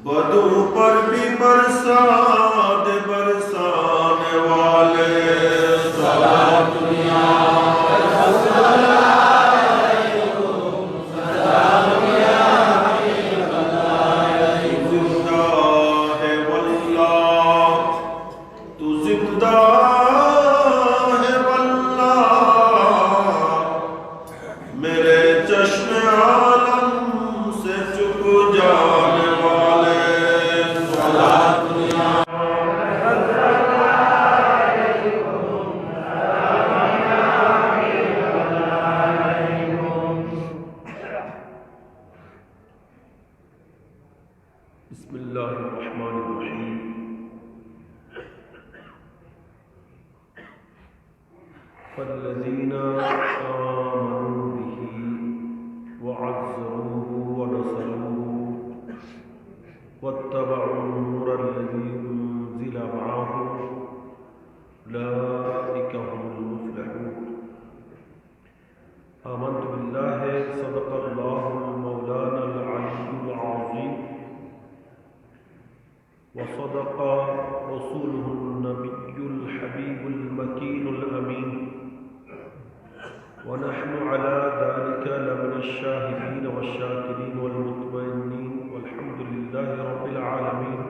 بدوں پر بھی برسات برسانے والے صلاۃ بسم اللہ الرحمن الرحیم فالذین آمنوا به وعزروه ونصروه واتبعوا النور الذي انزل معه أولئك هم المفلحون آمنت بالله صدق الله مولانا العلي العظيم وصدق رسوله النبي الحبيب المكين الأمين ونحن على ذلك لمن الشاهدين والشاكرين والمطمئنين والحمد لله رب العالمين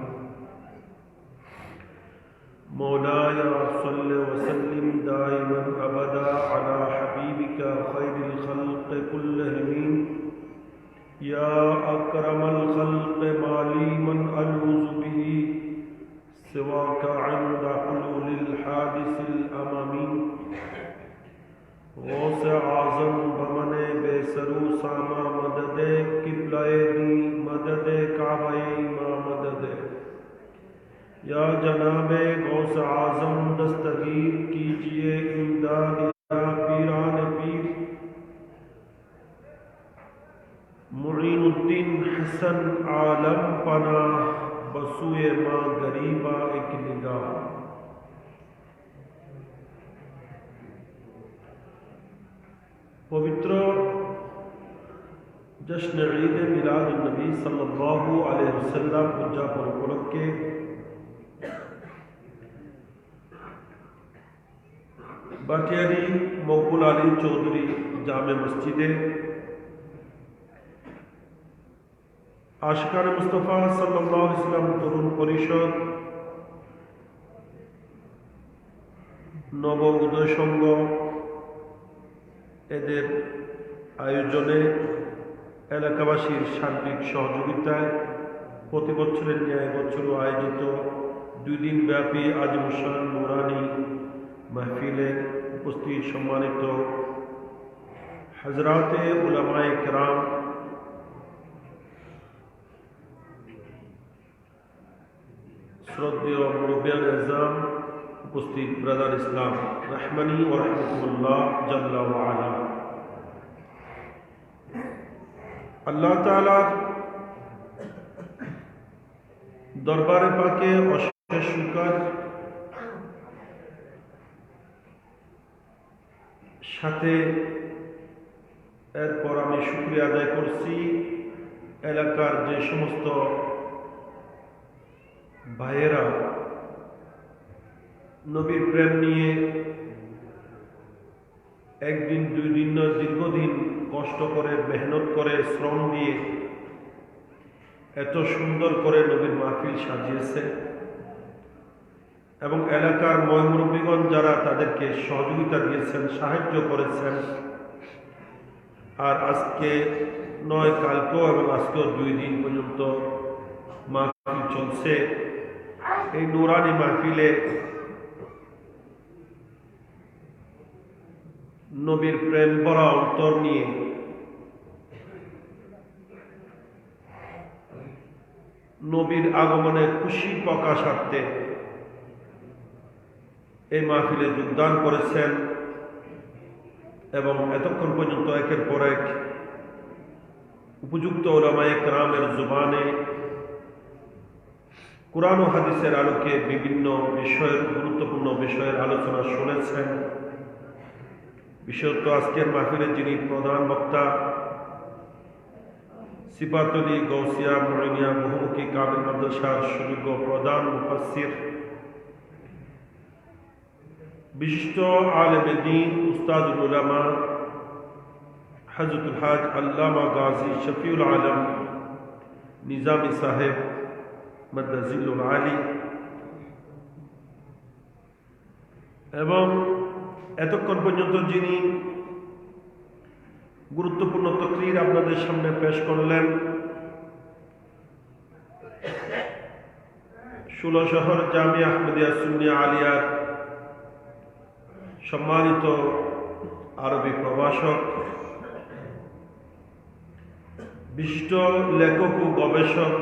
مولاي صل وسلم دائما أبدا على حبيبك خير الخلق كلهم يا أكرم الخلق ما لي من ألوذ به سواك عند حلول الحادث الأمامي غوث اعظم بمن بے سرو ساما مدد قبلہ دی مدد کعبہ ما مدد یا جناب غوث اعظم دستگیر کیجئے امداد یا پیران پیر معین الدین حسن عالم پناہ بسوئے ماں غریبہ ایک نگاہ پوتر جشن عید میلاد النبی صلی اللہ علیہ وسلم پنجاب اور پورک کے باٹیاری مقبول علی چودھری جامع مسجد আশিকানে মুস্তাফা সাল্লাল্লাহু আলাইহি ওয়াসাল্লাম তরুণ পরিষদ নব উদয় সংঘ এদের আয়োজনে এলাকাবাসীর সার্বিক সহযোগিতায় প্রতি বছরের ন্যায় বছরও আয়োজিত 2 দিন ব্যাপী আজিমুশান নুরানি মাহফিলে উপস্থিত সম্মানিত হযরতে উলামায়ে কেরাম শ্রদ্ধেয় মুরব্বিয়ান এজাম উপস্থিত ব্রাদার ইসলাম রহমানি ও রহমতুল্লাহ জাল্লা ওয়া আলা আল্লাহ তাআলার দরবারে পাকে অশেষ শুকর সাথে এরপর আমি শুকরিয়া আদায় করছি এলাকার যে সমস্ত ভাইয়েরা নবীর প্রেম নিয়ে একদিন 2 দিন নয় দীর্ঘদিন কষ্ট করে মেহনত করে শ্রম দিয়ে এত সুন্দর করে নবীর মাহফিল সাজিয়েছে এবং এলাকার মুরব্বিগণ যারা তাদেরকে সহযোগিতা দিয়েছেন সাহায্য করেছেন আর আজকে নয় কালকেও এবং আজকেও 2 দিন পর্যন্ত মাহফিল চলছে এই নুরানি মাহফিলে নবীর প্রেম ভরা অন্তর নিয়ে নবীর আগমনে খুশি প্রকাশার্থে এই মাহফিলে যোগদান করেছেন এবং এতক্ষণ পর্যন্ত একের পর এক উপযুক্ত উলামায়ে কেরামের জবানে কুরআন ও হাদিসের আলোকে বিভিন্ন বিষয়ের গুরুত্বপূর্ণ বিষয়ের আলোচনা শুনেছেন। বিশেষত আজকের মাহফিলের যিনি প্রধান বক্তা সিপাতলি গৌসিয়া মরিনিয়া বহুমুখী কামিল মাদ্রাসার সুযোগ্য প্রধান মুফাসসির, বিশিষ্ট আলেম দ্বীন, উস্তাদুল উলামা হযরতুল হাজ আল্লামা গাজী শফিউল আলম নিজামী সাহেব মাদ্দাজিল্লুল আলী, এবং এতক্ষণ পর্যন্ত যিনি গুরুত্বপূর্ণ তকরীর আপনাদের সামনে পেশ করলেন, ষোলশহর জামিয়া আহমদিয়া সুন্নিয়া আলিয়ার সম্মানিত আরবি প্রভাষক, বিশিষ্ট লেখক ও গবেষক,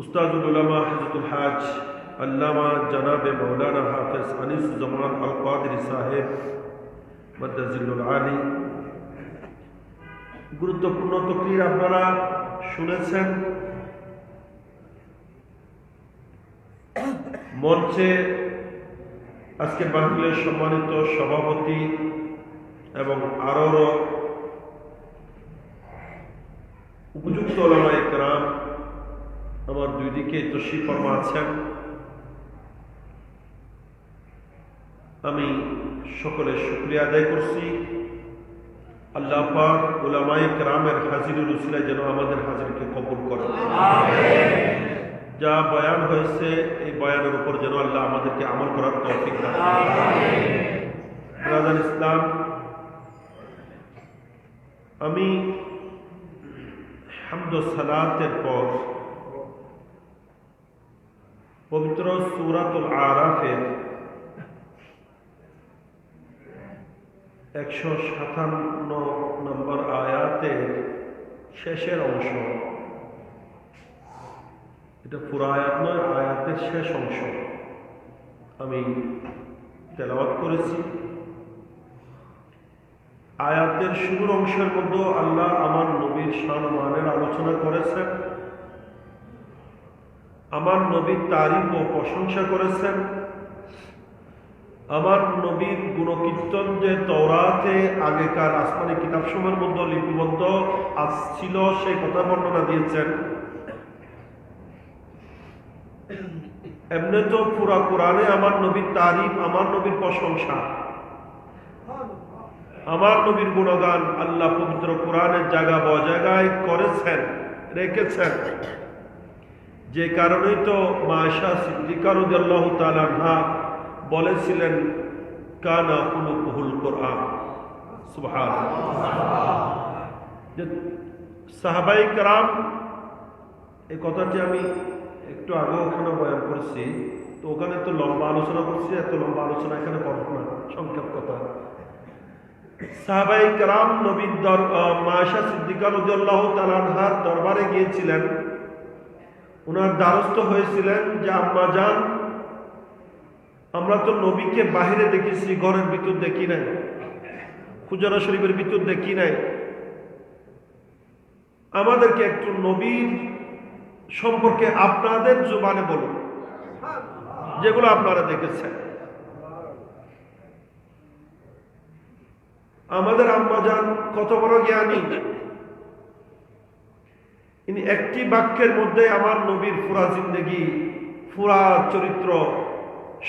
উস্তাদুল উলামা হযরতুল হাজ আল্লামা জনাবে মৌলানা হাফেজ আনিসুজ্জামান আল কাদরি সাহেব মাদ্দাজিল্লুল আলী। গুরুত্বপূর্ণ তকরীর আপনারা শুনেছেন। মঞ্চে আজকে মাহফিলের সম্মানিত সভাপতি এবং আরো উপযুক্ত ওলামায়ে কেরাম আমার দুই দিকে তশরিফ ফরমা আছেন। আমি সকলের শুকরিয়া আদায় করছি। আল্লাহ পাক উলামায়ে কেরামের হাজিরের উসিলায় যেন আমাদের হাজিরকে কবুল করেন। যা বয়ান হয়েছে এই বয়ানের উপর যেন আল্লাহ আমাদেরকে আমল করার তৌফিক দান করেন। ব্রাদার ইসলাম, আমি হামদ ও সালাতের পর পবিত্র সূরাতুল আরাফের 157 নম্বর আয়াতের শেষের অংশ, এটা পুরো আয়াত নয়, আয়াতের শেষ অংশ আমি তেলাওয়াত করেছি। আয়াতের শুরুর অংশের মধ্যে আল্লাহ আমার নবীর শান ও মানের আলোচনা করেছেন, আমার নবীর তারিফ ও প্রশংসা করেছেন, আমার নবীর গুণকীর্তন যে তওরাতে আগেকার আসমানি কিতাবসমূহের মধ্যে লিপিবদ্ধ ছিল সেই কথা বর্ণনা দিয়েছেন। এমনি তো পুরা কোরআনে আমার নবীর তারিফ, আমার নবীর প্রশংসা, আমার নবীর গুণগান আল্লাহ পবিত্র কোরআনের জায়গা বজায় করেছেন, রেখেছেন। যে কারণেই তো মা আয়েশা সিদ্দিকা রাদিয়াল্লাহু তাআলা আনহা বলেছিলেন কানা খুলুকুহুল কোরআন। সুবহানাল্লাহ। যে সাহাবায়ে কেরাম, এই কথাটি আমি একটু আগে ওখানে বয়ান করেছি, তো ওখানে তো লম্বা আলোচনা করছি, এত লম্বা আলোচনা এখানে করব না, সংক্ষেপ কথা। সাহাবায়ে কেরাম নবীর মা আয়েশা সিদ্দিকা রাদিয়াল্লাহু তাআলা আনহার দরবারে গিয়েছিলেন, ওনার দ্বারস্থ হয়েছিলেন যে আম্মা জান, আমরা তো নবীকে বাহিরে দেখেছি, ঘরের ভিতর দেখি নাই, হুজরা শরীফের ভিতর দেখি নাই, আমাদেরকে একটু নবীর সম্পর্কে আপনাদের জবানে বলুন, যেগুলো আপনারা দেখেছেন। আমাদের আম্মা জান কত বড় জ্ঞানী, ইনি একটি বাক্যের মধ্যে আমার নবীর পুরা জিন্দেগি, পুরা চরিত্র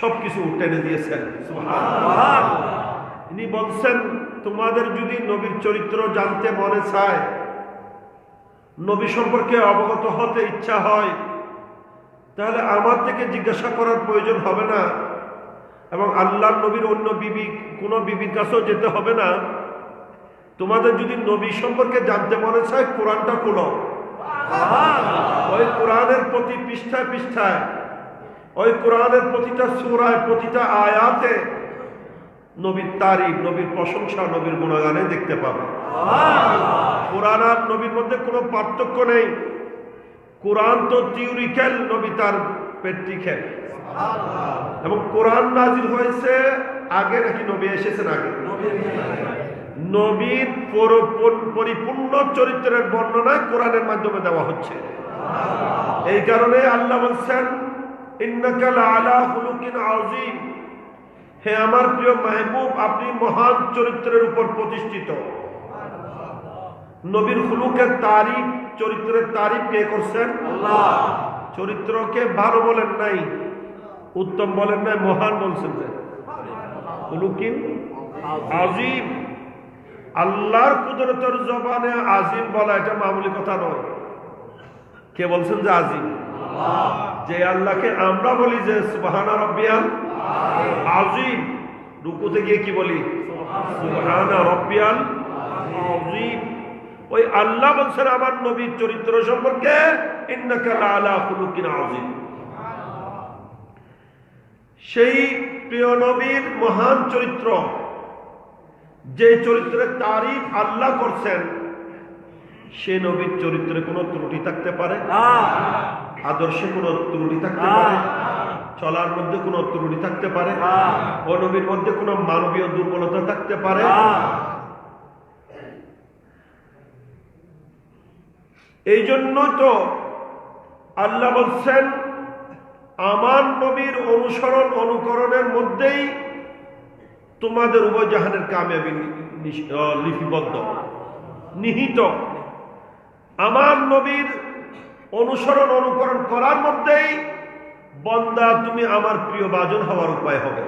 সবকিছু টেনে দিয়েছেন। সুবহানাল্লাহ। ইনি বলছেন, তোমাদের যদি নবীর চরিত্র জানতে মনে চায়, নবী সম্পর্কে অবগত হতে ইচ্ছা হয়, তাহলে আমার থেকে জিজ্ঞাসা করার প্রয়োজন হবে না, এবং আল্লাহর নবীর অন্য কোনো বিবির কাছেও যেতে হবে না। তোমাদের যদি নবী সম্পর্কে জানতে মনে চায়, কোরআনটা খোলো। ওই কোরআনের প্রতি পৃষ্ঠায় পৃষ্ঠায়, ওই কোরআনের প্রতিটা সূরায়, প্রতিটা আয়াতে নবীর তারিফ, নবীর প্রশংসা, নবীর গুণগানে দেখতে পাবে। কোরআন আর নবীর মধ্যে কোনো পার্থক্য নেই। কোরআন তো থিওরিক্যাল, নবী তার প্র্যাকটিক্যাল। এবং কোরআন নাজিল হয়েছে আগে নাকি নবী এসেছেন আগে? নবীর পরিপূর্ণ চরিত্রের বর্ণনা কোরআনের মাধ্যমে দেওয়া হচ্ছে। এই কারণে আল্লাহ বলছেন, ইন্নাকা লাআলা খুলুকিন আযীম, হে আমার প্রিয় মাহবুব, আপনি মহান চরিত্রের উপর প্রতিষ্ঠিত। নবীর খুলুকের তারিফ, চরিত্রের তারিফ কে করছেন? আল্লাহ। চরিত্রকে ভালো বলেন নাই, উত্তম বলেন নাই, মহান বলছেন। যে খুলুকিন আজিম, আল্লাহর কুদরতের জবানে আজিম বলা এটা মামুলি কথা নয়। কে বলছেন যে আজিম? যে আল্লাহকে আমরা বলি যে সুবহানা রাব্বিয়াল আজিম, রুকুতে গিয়ে কি বলি? সুবহানা রাব্বিয়াল আজিম। ওই আল্লাহ বলছেন আমার নবীর চরিত্র সম্পর্কে, ইন্নাকা লাআলা খুলুকিন আজিম। সেই প্রিয় নবীর মহান চরিত্র, যে চরিত্রের তারিফ আল্লাহ করছেন, সে নবীর চরিত্রে কোনো ত্রুটি থাকতে পারে না, আদর্শে কোনো ত্রুটি থাকতে পারে, চলার মধ্যে কোনো ত্রুটি থাকতে পারে, ও নবীর মধ্যে কোনো মানবীয় দুর্বলতা থাকতে পারে। এই জন্য তো আল্লাহ বলছেন আমার নবীর অনুসরণ অনুকরণের মধ্যেই তোমাদের উভয় জাহানের কামিয়াবি লিপিবদ্ধ, নিহিত। আমার নবীর অনুসরণ অনুকরণ করার মধ্যেই বান্দা তুমি আমার প্রিয় ভাজন হওয়ার উপায় হবে।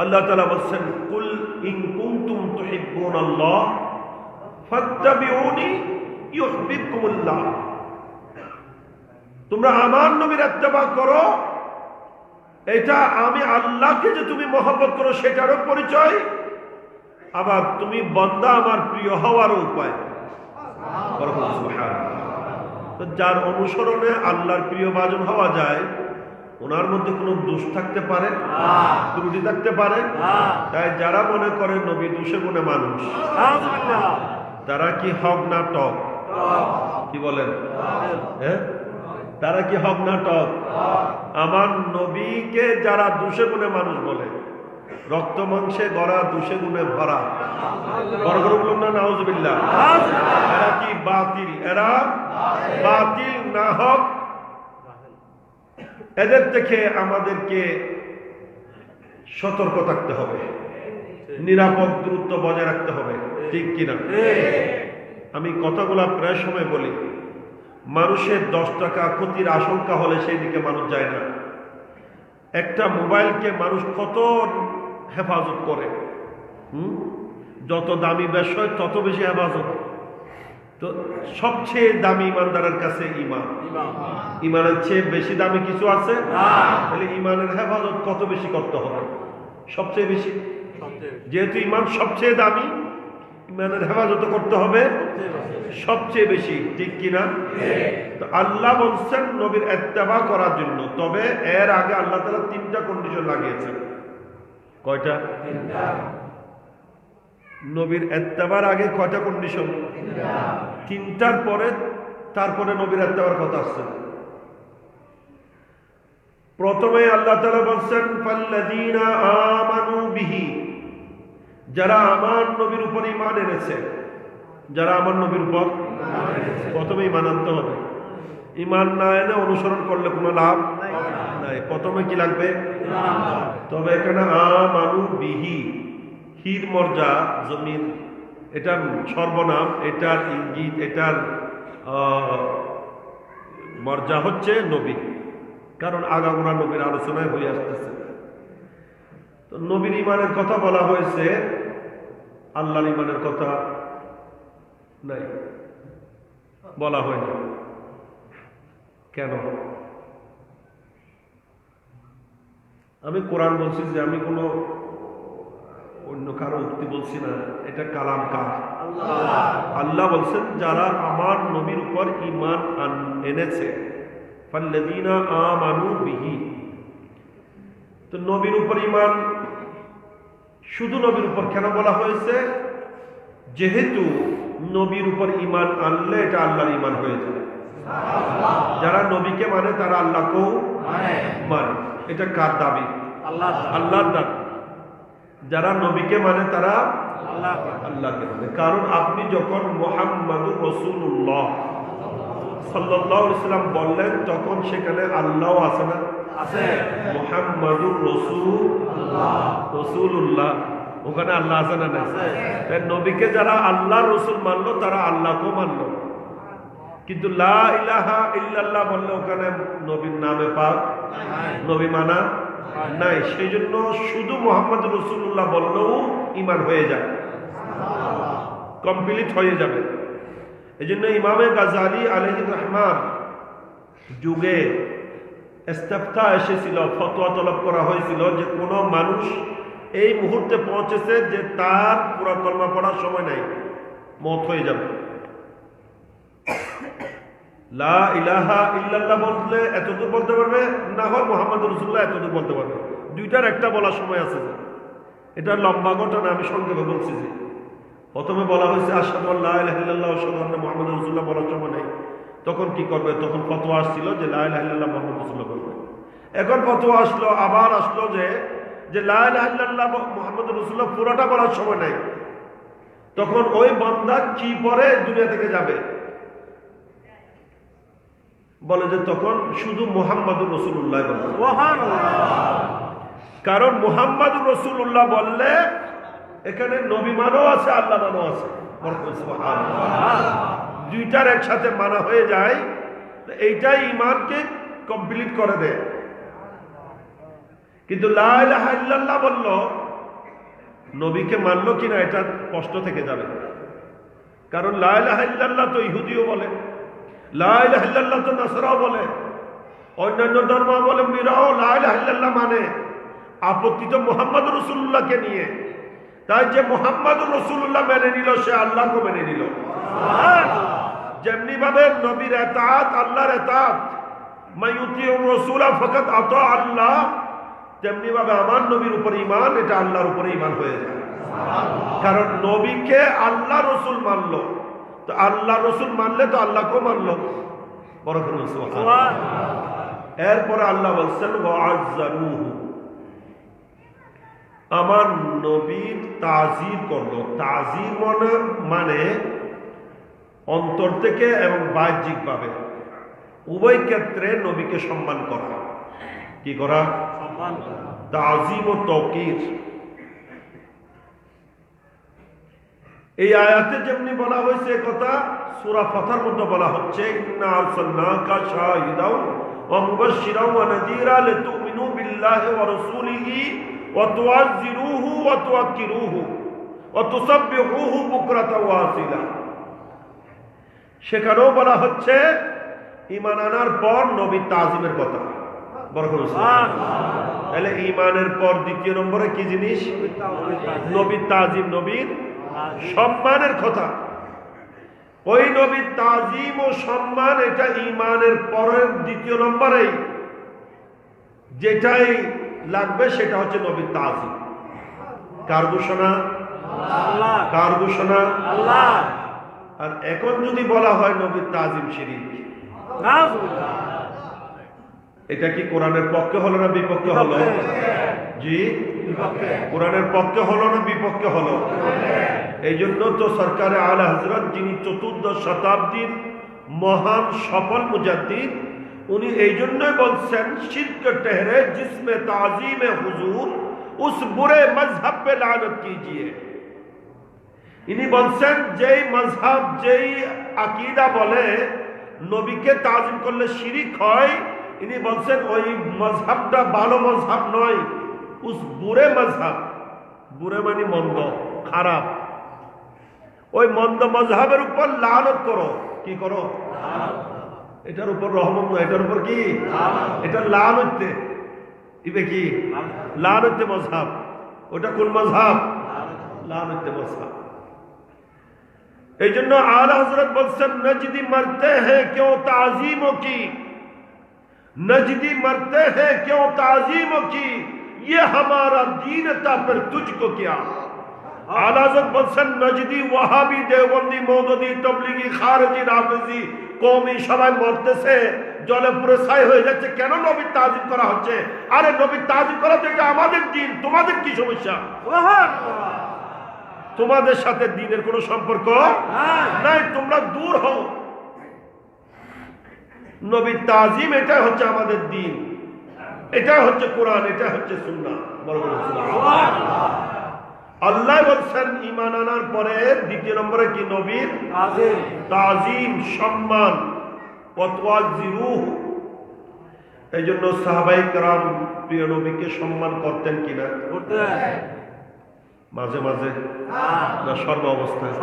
আল্লাহ তাআলা বলছেন কুল ইন কুনতুম তুহিব্বুনাল্লাহ ফাত্তাবিউনি ইউহিব্বুকুমুল্লাহ। তোমরা আমার নবীর ইত্তেবা করো, এটা আমি আল্লাহকে যে তুমি মহব্বত করো সেটারও পরিচয়, আবার তুমি বান্দা আমার প্রিয় হওয়ারও উপায়। তো যার অনুসরণে আল্লাহর প্রিয় ভাজন হওয়া যায়, ওনার মধ্যে কোনো দোষ থাকতে পারে, ত্রুটি থাকতে পারে? তাই যারা মনে করে নবী দোষে গুণে মানুষ, তারা কি হক না টক? কি বলেন? হ্যাঁ, তারা কি হক না টক? আমার নবীকে যারা দোষে গুণে মানুষ বলে, রক্ত মাংসে গড়া, দোষে গুণে ভরা, বড় করে বলুন না নাউজুবিল্লাহ। এরা কি বাতিল? এরা বাতিল না হক। এদের থেকে আমাদেরকে সতর্ক থাকতে হবে, নিরাপদ দূরত্ব বজায় রাখতে হবে, ঠিক কিনা? আমি কথাগুলা প্রায় সময় বলি, মানুষের 10 টাকা ক্ষতির আশঙ্কা হলে সেই দিকে মানুষ যায় না। একটা মোবাইলকে মানুষ কত হেফাজত করে, যত দামি বিষয় তত বেশি হেফাজত। তো সবচেয়ে দামি ইমানদারের কাছে ইমান, ইমানের চেয়ে বেশি দামি কিছু আছে? তাহলে ইমানের হেফাজত কত বেশি করতে হবে? সবচেয়ে বেশি। যেহেতু ইমান সবচেয়ে দামি, ইমানের হেফাজত করতে হবে সবচেয়ে বেশি, ঠিক কিনা? তো আল্লাহ বলছেন নবীর ইত্তেবা করার জন্য, তবে এর আগে আল্লাহ তাআলা 3টা কন্ডিশন লাগিয়েছেন। কয়টা? নবীর ইত্তেবার আগে কয়টা কন্ডিশন? 3টার পরে তারপরে নবীর ইত্তেবার কথা আসছে। প্রথমে আল্লাহ তাআলা বলছেন ফাল্লাযীনা আমানু বিহি, যারা আমার নবীর উপর ঈমান এনেছে। যারা আমার নবীর উপর প্রথমে ঈমান আনতে হবে। ঈমান না এনে অনুসরণ করলে কোনো লাভ নাই। প্রথমে কি লাগবে? তবে এখানে আমানু বিহি, হির মর্যা জমির, এটার সর্বনাম, এটার ইঙ্গিত, এটার মর্যা হচ্ছে নবী, কারণ আগাগোড়া নবীর আলোচনায় হয়ে আসতেছে। তো নবীর ঈমানের কথা বলা হয়েছে, আল্লাহর ঈমানের কথা নাই, বলা হয়নি। কেন? আমি কোরআন বলছি যে আমি কোনো অন্য কারো উক্তি বলছি না, এটা কালাম কার? আল্লাহ বলছেন যারা আমার নবীর উপর ঈমান এনেছে, ফাল্লাযীনা আমানু বিহি। তো নবীর উপর ঈমান শুধু নবীর উপর কেন বলা হয়েছে? যেহেতু নবীর উপর ঈমান আনলে এটা আল্লাহর ঈমান হয়ে যায়। যারা নবীকে মানে তারা আল্লাহকেও মানে। এটা কার দাবি? আল্লাহর দাবি। যারা নবীকে মানে তারা আল্লাহকে মানে। কারণ আপনি যখন মুহাম্মাদুর রাসূলুল্লাহ সাল্লাল্লাহু আলাইহি ওয়াসাল্লাম বললেন, তখন সেখানে আল্লাহও আছে না? আছে মুহাম্মাদুর রাসূলুল্লাহ, ওখানে আল্লাহ আছে না নাই? তাই নবীকে যারা আল্লাহর রাসূল মানলো তারা আল্লাহকেও মানলো। কিন্তু লা ইলাহা ইল্লাল্লাহ বললে ওখানে নবীর নামে পাক নবী মানা নাই। সেই জন্য শুধু মুহাম্মদ রাসূলুল্লাহ বললেও ঈমান হয়ে যায়, কমপ্লিট হয়ে যাবে। এই জন্য ইমামে গাজালি আলাইহির রহমান যুগে ইস্তেফতা এসেছিল, ফতোয়া তলব করা হয়েছিল যে কোন মানুষ এই মুহূর্তে পৌঁছেছে যে তার পুরা কলমা পড়ার সময় নাই, মত হয়ে যাবে। লা ইলাহা ইল্লাল্লাহ বললে এতদূর বলতে পারবে, না হয় মুহাম্মদুর রাসূলুল্লাহ এতদূর বলতে পারবে। দুইটার একটা বলার সময় আছে। এটা লম্বা ঘটনা, আমি সংক্ষেপে বলছি। যে প্রথমে বলা হয়েছে আশহাদু আল্লা ইলাহা ইল্লাল্লাহ ওয়া আশহাদু আন্না মুহাম্মাদুর রাসূলুল্লাহ বলার সময় নেই, তখন কি করবে? তখন ফতোয়া আসছিল যে লা ইলাহা ইল্লাল্লাহ মুহাম্মাদুর রাসূলুল্লাহ বলবে। এখন ফতোয়া আসলো, আবার আসলো যে লা ইলাহা ইল্লাল্লাহ মুহাম্মাদুর রাসূলুল্লাহ পুরোটা বলার সময় নাই। তখন ওই বান্দা কি পরে দুনিয়া থেকে যাবে? বলে যে তখন শুধু মুহাম্মাদুর রাসূলুল্লাহ বলবে। কারণ মুহাম্মাদুর রাসূলুল্লাহ বললে এখানে নবী মানও আছে, আল্লাহ মানও আছে। দুইটার একসাথে মানা হয়ে যায়, এইটাই ঈমানকে কমপ্লিট করে দেয়। কিন্তু লা ইলাহা ইল্লাল্লাহ বলল, নবীকে মানলো কিনা এটা কষ্ট থেকে যাবে। কারণ লা ইলাহা ইল্লাল্লাহ তো ইহুদিও বলে, লা ইলাহা ইল্লাল্লাহ তো নাসারাও বলে, অন্যান্য ধর্মাবলম্বীরাও লা ইলাহা ইল্লাল্লাহ মানে। আপত্তি তো মুহাম্মদুর রাসূলুল্লাহকে নিয়ে। তাই যে মুহাম্মদুর রাসূলুল্লাহ মেনে নিল সে আল্লাহকে মেনে নিল। যেমনি ভাবে নবীর ইতাআত আল্লাহর ইতাআত, মাইয়ুতিউর রাসূলা ফাকাত আতা আল্লাহ, তেমনি ভাবে আমার নবীর উপর ঈমান, এটা আল্লাহর উপরে ঈমান হয়ে যায়। কারণ নবীকে আল্লাহ রাসূল মানলো, তো আল্লাহ রাসূল মানলে তো আল্লাহকেও মানলো। বড় করে সুবহানাল্লাহ। এরপরে আল্লাহ বলছেন ওয়া'আজ্জারুহু, আমার নবীর তাজির করলো। তাজির মানে অন্তর থেকে এবং বাহ্যিক ভাবে উভয় ক্ষেত্রে নবীকে সম্মান করা। কি করা? তাজিম ও তাওকীর। এই আয়াতে যেমনি বলা হয়েছে কথা, সূরা ফাতহার মধ্যে বলা হচ্ছে ইন্না আরসালনাকা শাহিদাও ওয়া মুবাশশিরাও ওয়া নাযীরা লিতুমিনু বিল্লাহি ওয়া রাসূলিহি ওয়া তুআজ্জিরুহু ওয়া তুআক্কিরুহু ওয়া তুসাব্বিহুহু বুকরাতাও ওয়া আসিলা। সেখানেও বলা হচ্ছে ঈমান আনার পর নবীর তাজিমের কথা। বরকত তাহলে ঈমানের পর দ্বিতীয় নম্বরে কি জিনিস? নবীর তাজিম, নবীর সম্মানের কথা। ওই নবীর তাজিম ও সম্মান, এটা ঈমানের পরের দ্বিতীয় নম্বরেই যেটাই লাগবে সেটা হচ্ছে নবীর তাজিম। কার ঘোষণা? আল্লাহ। কার ঘোষণা? আল্লাহ। আর এখন যদি বলা হয় নবীর তাজিম শিরক, এটা কি কোরআনের পক্ষে হলো না বিপক্ষে হলো? জি, কোরআনের পক্ষে হলো না বিপক্ষে হলো? এই জন্য তো সরকারে আলা হযরত, যিনি চতুর্দশ শতাব্দীর মহান সফল মুজাদ্দিদ, উনি এই জন্যই বলছেন শিরক ঠহরে জিসমে তাজিমে হুজুর উস বুরে মজহব পে লানত কিজিয়ে। ইনি বলছেন যেই মজহব, যেই আকীদা বলে নবীকে তাজিম করলে শিরিক হয়, ইনি বলছেন ওই মজহবটা ভালো মজহব নয়, উস বুরে মজহব। বুরে মানে মন্দ, খারাপ। ওই মন্দ মজহবের উপর লানত করো। কি করো? এটার উপর রহমত নয়, এটার উপর কি? এটা লাল হইতে ইবে কি লাল হইতে মজহব। ওটা কোন মজহব? লাল হইতে মজহব। এই জন্য আলা হযরত বলছেন নজদি মরতে हैं क्यों ताजीमों की, नजदी मरते हैं क्यों ताजीमों की, ये हमारा दीन था फिर तुझको क्या। आला हज़रत বলছেন নজদি, ওয়াহাবি, দেওবন্দি, মওদুদি, তবলিগি, খারেজি, রাফেজি কওমি সবাই মরতেছে, জলে পুরো ছাই হয়ে যাচ্ছে, কেন নবীর তাজিম করা হচ্ছে? আরে নবীর তাজিম করা তো এটা আমাদের দিন, তোমাদের কি সমস্যা? তোমাদের সাথে দ্বীনের কোনো সম্পর্ক নাই, তোমরা দূর হও। নবীর তাজিম এটাই হচ্ছে আমাদের দ্বীন। এটা হচ্ছে কোরআন, এটা হচ্ছে সুন্নাহ। বড় বড় সুবহানাল্লাহ। আল্লাহ বলছেন ঈমান আনার পরে দ্বিতীয় নম্বরে কি? নবীর তাজিম, সম্মান। ওয়াতওয়াজিরুহু, এই জন্য সাহাবায়ে কেরাম প্রিয় নবীকে সম্মান করতেন কিনা? মাঝে মাঝে না সর্ব অবস্থায়?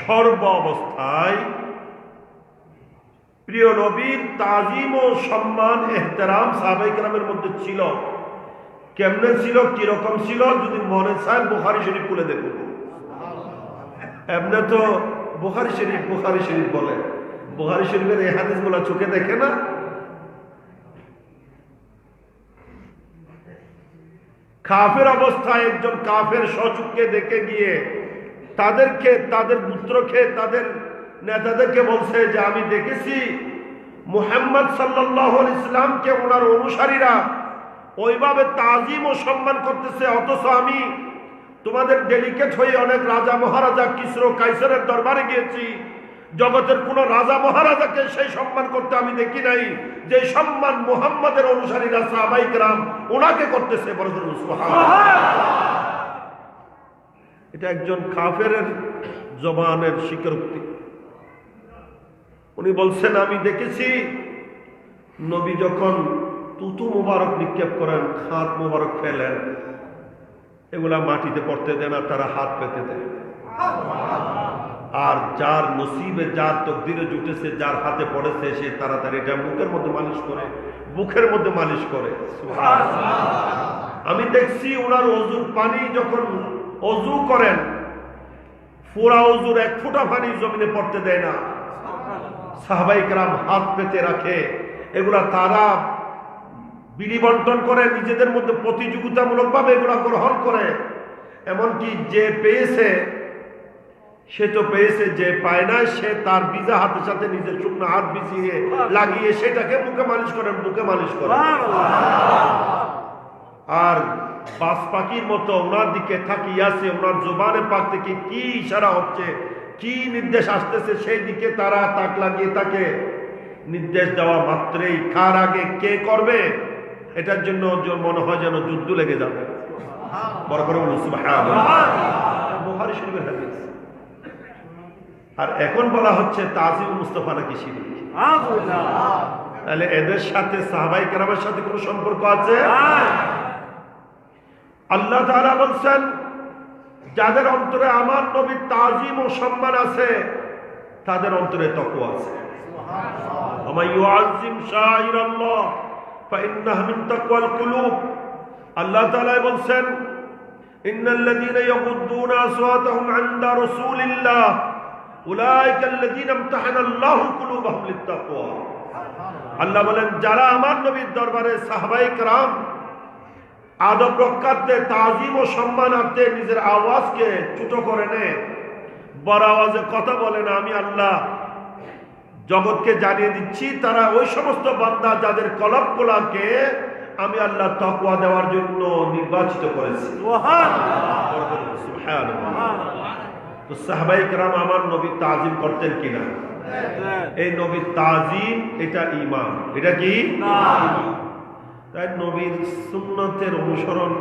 সর্ব অবস্থায় প্রিয় নবীর তাজিম ও সম্মান, এহতেরাম সাহাবায়ে কেরামের মধ্যে ছিল। কেমনে ছিল, কিরকম ছিল? যদি মনে চায় বুখারী শরীফ খুলে দেখুন। এমনি তো বুখারী শরীফ বলে, বুখারী শরীফের এই হাদিসগুলো চোখে দেখে না। কাফের অবস্থায় একজন কাফের স্বচক্ষে দেখে গিয়ে তাদেরকে, তাদের পুত্রকে, তাদের নেতাদেরকে বলছে যে আমি দেখেছি মুহাম্মদ সাল্লাল্লাহু আলাইহি ওয়াসাল্লামকে ওনার অনুসারীরা ওইভাবে তাজিম ও সম্মান করতেছে, অথচ আমি তোমাদের ডেলিকেট হয়ে অনেক রাজা মহারাজা, কিসরো কাইসারের দরবারে গিয়েছি, জগতের কোন রাজা মহারাজাকে সেই সম্মান করতে আমি দেখি নাই যে সম্মান মুহাম্মাদের অনুসারীরা সাহাবায়ে কেরাম ওনাকে করতেছে। বড় জোরে সুবহানাল্লাহ। এটা একজন কাফেরের জবানের স্বীকারোক্তি। উনি বলছেন আমি দেখেছি নবী যখন তুতু মুবারক নিক্ষেপ করেন, হাত মুবারক ফেলেন, এগুলা মাটিতে পড়তে দেয় না, তারা হাত পেতে দেয়। আর যার নসিবে, যার তকদিরে জুটেছে, যার হাতে পড়েছে, সে তাড়াতাড়ি এটা মুখের মধ্যে মালিশ করে, বুকের মধ্যে মালিশ করে। আমি দেখছি ওনার অজুর পানি যখন অজু করেন, পুরা অজুর এক ফোঁটা পানি জমিনে পড়তে দেয় না। সাহাবায়ে কেরাম হাত পেতে রাখে। এগুলা তারা বিলি বন্টন করে, নিজেদের মধ্যে প্রতিযোগিতামূলক ভাবে এগুলা গ্রহণ করে। এমনকি যে পেয়েছে সে তো পেয়েছে, যে পায় না সে তার ভিজা হাতের সাথে নিজের শুকনো হাত বিছিয়ে লাগিয়ে সেটাকে মুখে মালিশ করেন, মুখে মালিশ করেন। আর বাস পাখির মতো ওনার দিকে তাকিয়ে আছে, ওনার জবানে পাক থেকে কি ইশারা হচ্ছে, কি নির্দেশ আসতেছে, সেই দিকে তারা তাক লাগিয়ে তাকে নির্দেশ দেওয়া মাত্রই কার আগে কে করবে এটার জন্য মনে হয় যেন যুদ্ধ লেগে যাবে। বড় করে বলুন সুবহানাল্লাহ। বুখারী শরীফের হাদিস। আর এখন বলা হচ্ছে তাজিম মুস্তাফা নাকি শিরক। তাহলে এদের সাথে সাহাবায়ে কেরামের সাথে কোনো সম্পর্ক আছে? আল্লাহ তাআলা বলছেন যাদের অন্তরে আমার নবীর তাজিম ও সম্মান আছে তাদের অন্তরে তাকওয়া আছে। ওয়া ইউআযিম শাইরাল্লাহ ফাইন্নাহা মিন তাকওয়াল কুলুব। আল্লাহ তাআলা বলছেন ইন্নাল্লাযীনা ইয়াগুদ্দুনা আসওয়াতাহুম ইনদা রাসূলিল্লাহ উলাইকাল্লাযীনা ইমতাহানাল্লাহু কুলুবাহুম লিত-তাকওয়া। আল্লাহ বলেন যারা আমার নবীর দরবারে সাহাবায়ে কেরাম আদব রক্ষার্থে, তাজিম ও সম্মানার্থে নিজের আওয়াজকে ছোট করে নেয়, বড় আওয়াজে কথা বলে না, আমি আল্লাহ জগৎকে জানিয়ে দিচ্ছি তারা ওই সমস্ত বান্দা যাদের কলব কোলাকে আমি আল্লাহ তাকওয়া দেওয়ার জন্য নির্বাচিত করেছি। সুবহানাল্লাহ। তো সাহাবায়ে কেরাম আমার নবীর তাজিম করতেন কিনা? এই নবীর তাজিম এটা ঈমান। এটা কি? তাই নবীর সুন্নতের অনুসরণ,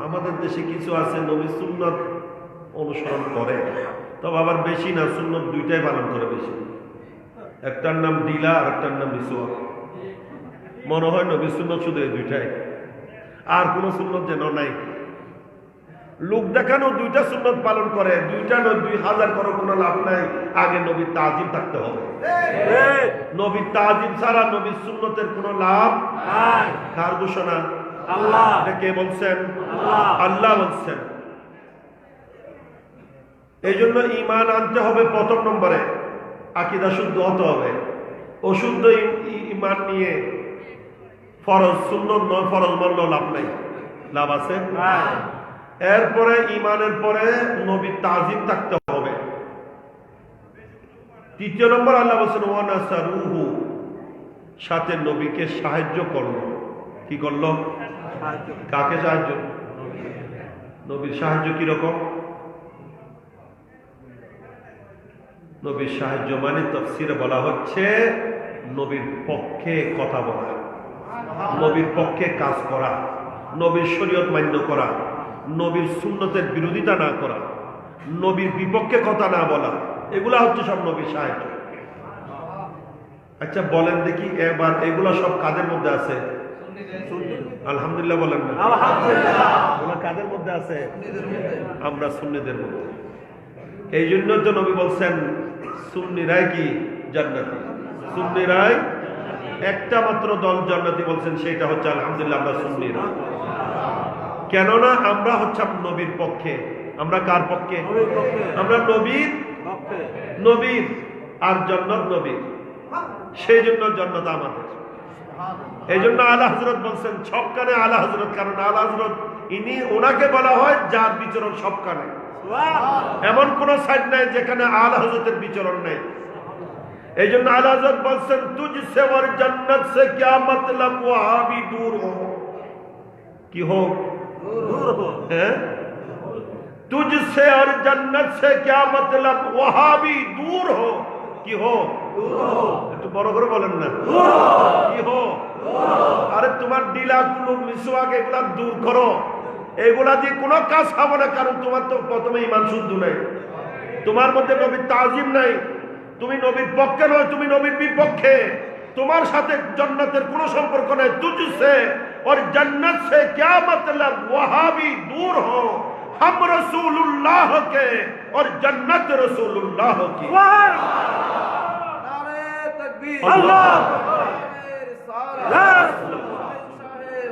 আমাদের দেশে কিছু আছে নবীর সুন্নত অনুসরণ করে, তবে আবার বেশি না, সুন্নত দুইটাই পালন করে বেশি। একটার নাম ডিলা আর একটার নাম মিসওয়াক। মনে হয় নবীর সুন্নত শুধু এই দুইটাই, আর কোন সুন্নত যেন নাই। লোক দেখানো দুইটা সুন্নত পালন করে, দুইটা নয় 2000 করে কোনো লাভ নাই। আগে নবীর তাজিম থাকতে হবে। নবীর তাজিম ছাড়া নবীর সুন্নতের কোনো লাভ নাই। কার ঘোষণা? আল্লাহ। এটা কে বলছেন? আল্লাহ বলছেন। এই জন্য ঈমান আনতে হবে প্রথম নম্বরে, আকীদা শুদ্ধ হতে হবে। অশুদ্ধ ঈমান নিয়ে ফরজ সুন্নত নয় ফরজ মানলেও লাভ নাই। লাভ আছে? এরপরে ঈমানের পরে নবীর তাজিম থাকতে হবে। তৃতীয় নম্বর আল্লাহ বলছেন ওয়া নাসারুহু, সাথে নবীকে সাহায্য করলো। কি করলো? কাকে সাহায্য? নবীর সাহায্য কি রকম? নবীর সাহায্য মানে তাফসীরে বলা হচ্ছে নবীর পক্ষে কথা বলা। নবীর পক্ষে কাজ করা, নবীর শরীয়ত মান্য করা, নবীর সুন্নতের বিরোধিতা না করা, নবীর বিপক্ষে কথা না বলা, এগুলা হচ্ছে সব নবীর সাহায্য। আচ্ছা বলেন দেখি এবার এগুলা সব কাদের মধ্যে আছে? আলহামদুলিল্লাহ বলেন না, এগুলা কাদের মধ্যে আছে? আমরা সুন্নিদের মধ্যে। এই জন্য তো নবী বলছেন সুন্নিরাই কি জান্নাতি, সুন্নিরাই একটা মাত্র দল জান্নাতি বলছেন, সেটা হচ্ছে আলহামদুলিল্লাহ আমরা সুন্নিরা। কেননা আমরা হচ্ছে নবীর পক্ষে। আমরা কার পক্ষে? আমরা নবীর, নবীর আর জান্নাত নবীর, সেই জন্য জান্নাত আমাদের। এই জন্য আলা হযরত বলছেন সবখানে আলা হযরত, কারণ আলা হযরত ইনি, ওনাকে বলা হয় যার বিচরণ সবখানে। এমন কোন সাইড নাই যেখানে আলা হযরতের বিচরণ নেই। এই জন্য আলা হযরত বলছেন তুঝসে ওর জান্নাত সে क्या मतलब वहां भी दूर हो, কি হোক दूर हो, हैं तुझसे और जन्नत से क्या मतलब वहां भी दूर हो, কি হো दूर हो। একটু বড় করে বলেন না, কি হো। আরে তোমার ডিলাগুলো মিসওয়াক এগুলা দূর করো, এগুলা দিয়ে কোনো কাজ হবে না, কারণ তোমার তো প্রথমে ঈমান শুদ্ধ নাই, তোমার মধ্যে নবীর তাজিম নাই, তুমি নবীর পক্ষে নয়, তুমি নবীর বিপক্ষে, তোমার সাথে জান্নাতের কোনো সম্পর্ক নাই। তুঝসে और जन्नत से क्या मतलब वहां भी दूर हो, हम रसूलुल्लाह के और जन्नत रसूलुल्लाह की। नारे तकबीर, अल्लाह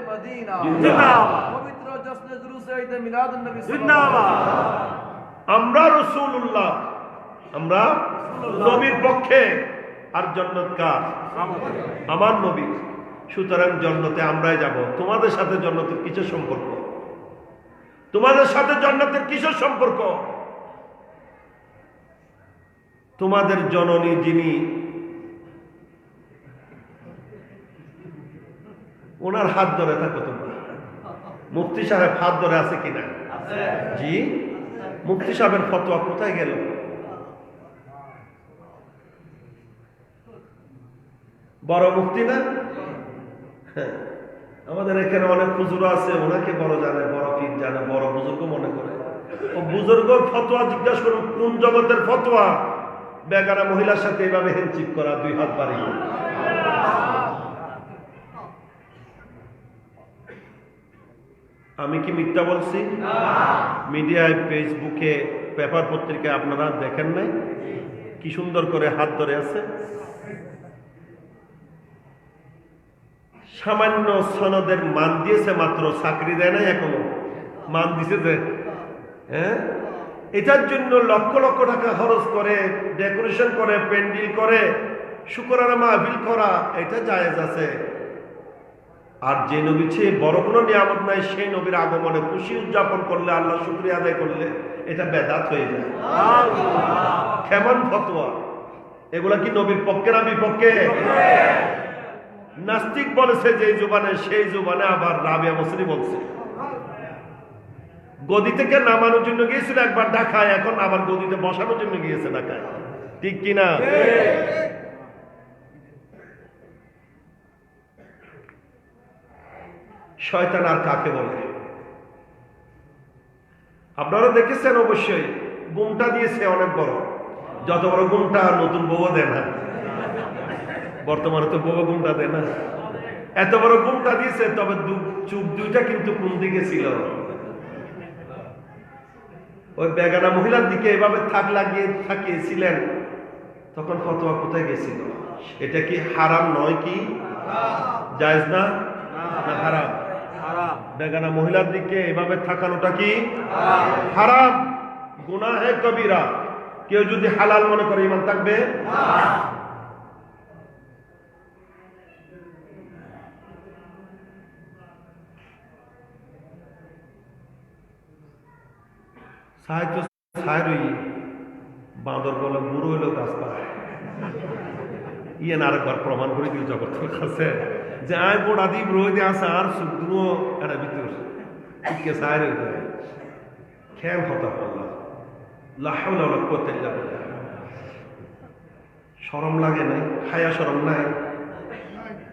मदीना जिंदाबाद, पवित्र जश्न जुलूस ईद मिलाद नबी जिंदाबाद। আমরা রাসূলুল্লাহ, আমরা নবীর পক্ষে, আর জান্নাত কার? আমার নবী। সুতরাং জান্নাতে আমরাই যাব। তোমাদের সাথে জান্নাতের কিসের সম্পর্ক? তোমাদের সাথে জান্নাতের কিসের সম্পর্ক? তোমাদের জননী যিনি, ওনার হাত ধরে থাকো তোমরা। মুফতি সাহেব হাত ধরে আছে কিনা? জি, মুফতি সাহেবের ফতোয়া কোথায় গেল? বড় মুফতি না? হ্যাঁ, আমাদের এখানে অনেক হুজুর আছে, ওনাকে বড় জানে, বড় পীর জানে, বড় বুজুর্গ মনে করে। ও বুজুর্গর ফতোয়া জিজ্ঞাসা করুন, কোন জগতের ফতোয়া? বেগানা মহিলার সাথে এইভাবে হ্যান্ডশিপ করা, দুই হাত বাড়িয়ে। আমি কি মিথ্যা বলছি? মিডিয়ায়, ফেসবুকে, পেপার পত্রিকায় আপনারা দেখেন নাই কি সুন্দর করে হাত ধরে আছে? সামান্য সনদের মান দিয়েছে মাত্র, চাকরি দেয় নাই এখনো, মান দিছে যে। হ্যাঁ, এটার জন্য লক্ষ লক্ষ টাকা খরচ করে, ডেকোরেশন করে, প্যান্ডেল করে, শুকরানা মাহফিল করা, এটা জায়েজ আছে। আর যে নবী চেয়ে বড় কোনো নিয়ামত নাই, সেই নবীর আগমনে খুশি উদযাপন করলে, আল্লাহ শুকরিয়া আদায় করলে, এটা বেদাত হয়ে যায়। কেমন ফতোয়া এগুলা? কি নবীর পক্ষে না বিপক্ষে? নাস্তিক বলেছে যে জুবানে, সেই জুবানে আবার রাবিয়া মসরি বলছে। গদি থেকে নামানোর জন্য গিয়েছিল একবার ঢাকায়, এখন আবার গদিতে বসানোর জন্য গিয়েছে ঢাকায়, ঠিক কিনা? শয়তান আর কাকে বলে? আপনারা দেখেছেন অবশ্যই, গুমটা দিয়েছে অনেক বড়, যত বড় গুমটা নতুন বউ দেয় না। বর্তমানে তো বউ গুমটা দেয় না, এত বড় গুমটা দিয়েছে। তবে চুপ দুইটা কিন্তু কোন দিকে ছিল? ওই বেগানা মহিলার দিকে এভাবে থাক লাগিয়ে থাকিয়েছিলেন। তখন ফতোয়া কোথায় গেছিল? এটা কি হারাম নয়? কি জায়েজ না? না হারাম? বেগানা মহিলার দিকে এভাবে থাকানোটা কি হারাম? গুনাহ হে কবিরা। কেউ যদি হালাল মনে করে ঈমান থাকবে? সাহায্য সাহায্যই বাঁদর বলে বুড়ো হইল গাছ পায়। ইয়েন আরেকবার প্রমাণ করে দিল জগতের কাছে যে আয় বোড়া দ্বীপ রোদে আসে আর শুধু একটা ভিতর টিকে সাহায্য করে খেয়াল কথা বললাম। লাহাউলা ওয়ালা কুওয়াতা ইল্লা বিল্লাহ। শরম লাগে নাই? হায়া শরম নাই?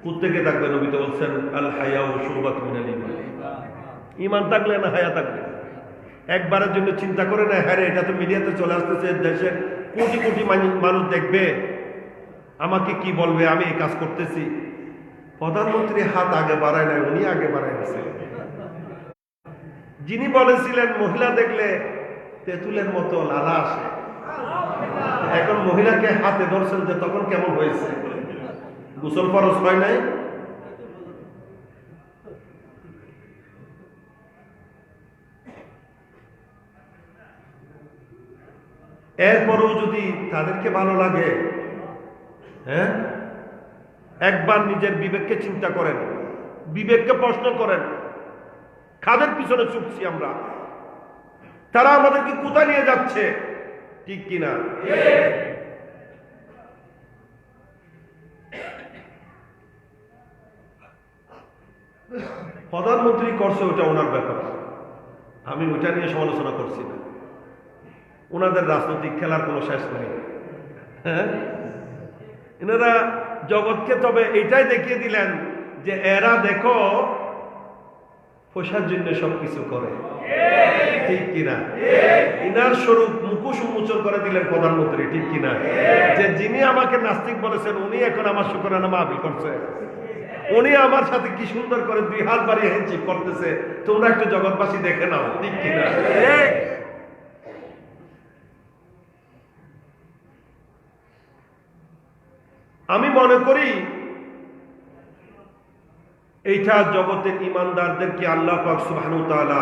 প্রত্যেকে থাকবে। নবী তো বলছেন আল হায়াউ শুবাতুম মিনাল ঈমান। ঈমান থাকলে না হায়া থাকবে। একবারের জন্য চিন্তা করে না, হ্যাঁ এটা তো মিডিয়াতে চলে আসতেছে, দেশের কোটি কোটি মানুষ দেখবে, আমাকে কি বলবে, আমি এই কাজ করতেছি। প্রধানমন্ত্রী হাত আগে বাড়ায় নাই, উনি আগে বাড়ায় দিয়েছে। যিনি বলেছিলেন মহিলা দেখলে তেঁতুলের মতো লালা আসে, এখন মহিলাকে হাতে ধরছেন যে তখন কেমন হয়েছে? গোসল ফরজ হয় নাই? এরপরেও যদি তাদেরকে ভালো লাগে, হ্যাঁ, একবার নিজের বিবেককে চিন্তা করেন, বিবেককে প্রশ্ন করেন, কাদের পিছনে ছুটছি আমরা? তারা আমাদেরকে কোথায় নিয়ে যাচ্ছে? ঠিক কিনা? প্রধানমন্ত্রী করছে ওটা ওনার ব্যাপার, আমি ওইটা নিয়ে সমালোচনা করছি না। ওনাদের রাজনৈতিক খেলার কোনো শেষ নেই। হ্যাঁ, এনারা জগৎকে তবে এটাই দেখিয়ে দিলেন যে এরা দেখো পয়সার জন্য সবকিছু করে, ঠিক কিনা? ইনার স্বরূপ মুখোশ উন্মোচন করে দিলেন প্রধানমন্ত্রী, ঠিক কিনা? যে যিনি আমাকে নাস্তিক বলেছেন উনি এখন আমার শুকরানা মাহফিল করছে, উনি আমার সাথে কি সুন্দর করে দুই হাত বাড়িয়ে হ্যান্ডশেক করতেছে, তোমরা একটু জগৎবাসী দেখে নাও, ঠিক কিনা? আমি মনে করি এইটা জগতের ইমানদারদেরকে আল্লাহ পাক সুবহানাহু ওয়া তাআলা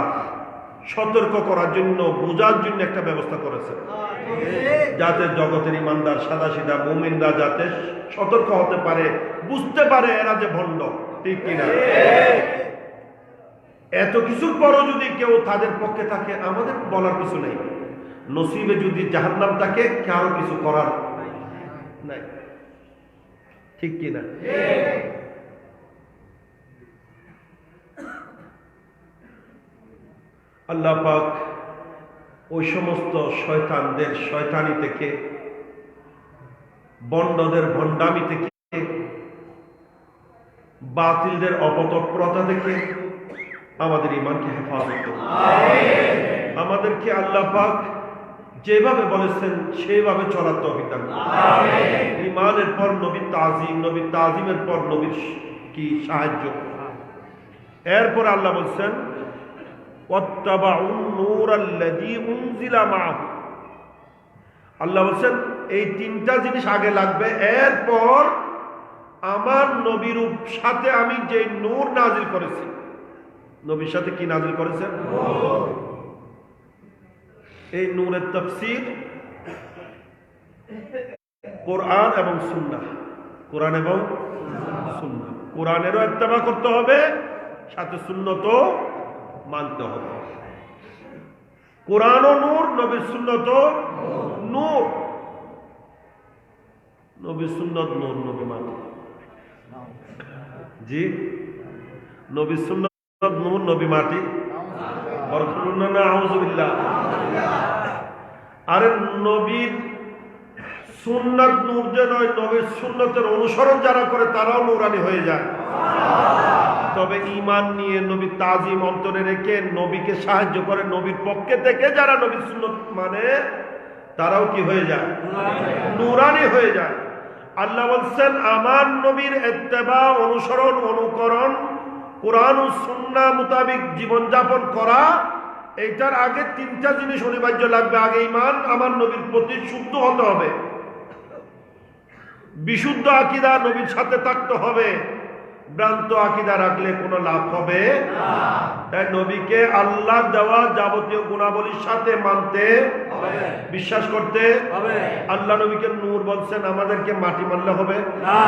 সতর্ক করার জন্য, বোঝার জন্য একটা ব্যবস্থা করেছেন, যাতে জগতের ইমানদার সাদাসিধা মুমিনরা যাতে সতর্ক হতে পারে, বুঝতে পারে এরা যে ভণ্ড, ঠিক কিনা? এত কিছুর পরও যদি কেউ তাদের পক্ষে থাকে, আমাদের বলার কিছু নেই। নসিবে যদি জাহান্নাম থাকে, কারো কিছু করার নাই, ঠিক কিনা? আল্লাহ পাক ওই সমস্ত শয়তানদের শয়তানি থেকে, বন্ডদের ভণ্ডামি থেকে, বাতিলদের অপতৎপরতা থেকে আমাদের ঈমানকে হেফাজত করুন। আমাদেরকে আল্লাহ পাক যেভাবে বলেছেন সেভাবে চলার তৌফিক দান করুন। ঈমানের পর নবীর তাজিম, নবীর তাজিমের পর নবীর কি সাহায্য। এরপর আল্লাহ বলছেন আল্লাহ বলছেন এই তিনটা জিনিস আগে লাগবে, এরপর আমার নবীর সাথে আমি যে নূর নাজিল করেছি। নবীর সাথে কি নাজিল করেছেন? এই নূরের তাফসীর কোরআন এবং সুন্নাহ, কোরআন এবং সুন্নাহ। কোরআনেরও ইত্তেবা করতে হবে, সাথে সুন্নতও মানতে হবে। কোরআনও নূর, নবীর সুন্নতও নূর। নবীর সুন্নত নূর, নবী মানতে, জি, নবীর সুন্নত নূর, নবী মাটি। আরে নবীর সুন্নাত নূর যে নয়, নবীর সুন্নতের অনুসরণ যারা করে তারাও নূরানি হয়ে যায়। তবে ঈমান নিয়ে নবীর তাজিম অন্তরে রেখে নবীকে সাহায্য করে, নবীর পক্ষে থেকে যারা নবীর সুন্নত মানে তারাও কি হয়ে যায়? নূরানি হয়ে যায়। আল্লাহ বলছেন আমার নবীর ইত্তেবা, অনুসরণ, অনুকরণ, কোরআন ও সুন্নাহ মোতাবেক জীবনযাপন করা, এইটার আগে তিনটা জিনিস অনিবার্য লাগবে। আগে ঈমান আমার নবীর প্রতি শুদ্ধ হতে হবে, বিশুদ্ধ আকীদা নবীর সাথে থাকতে হবে। ভ্রান্ত আকীদা রাখলে কোনো লাভ হবে না। তাই নবীকে আল্লাহ দেওয়া যাবতীয় গুণাবলীর সাথে মানতে হবে, বিশ্বাস করতে হবে। আল্লাহ নবীকে নূর বলছেন, আমাদেরকে মাটি মানলে হবে না,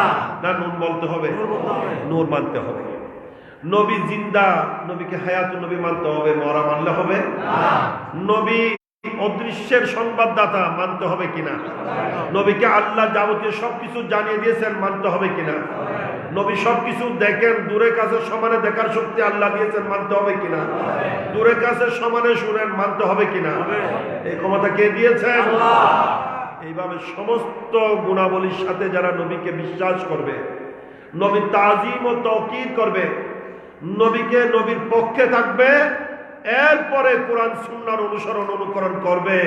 না নূর বলতে হবে, নূর মানতে হবে। নবী জিন্দা, নবীকে হায়াতুন নবী মানতে হবে, মরা মানলে হবে না। নবী অদৃশ্যের সংবাদদাতা, মানতে হবে কিনা? নবীকে আল্লাহ যাবতীয় সবকিছু জানিয়ে দিয়েছেন, মানতে হবে কিনা? নবী সবকিছু দেখেন, দূরে কাছে সমানে দেখার শক্তি আল্লাহ দিয়েছেন, মানতে হবে কিনা? দূরে কাছে সমানে শুনেন, মানতে হবে কিনা? এই ক্ষমতা কে দিয়েছেন? এইভাবে সমস্ত গুণাবলীর সাথে যারা নবীকে বিশ্বাস করবে, নবীর তাজিম ও তাওকীদ করবে, নবীকে নবীর পক্ষে থাকবে, এরপরে কোরআন সুন্নাহর অনুসরণ অনুকরণ করবে।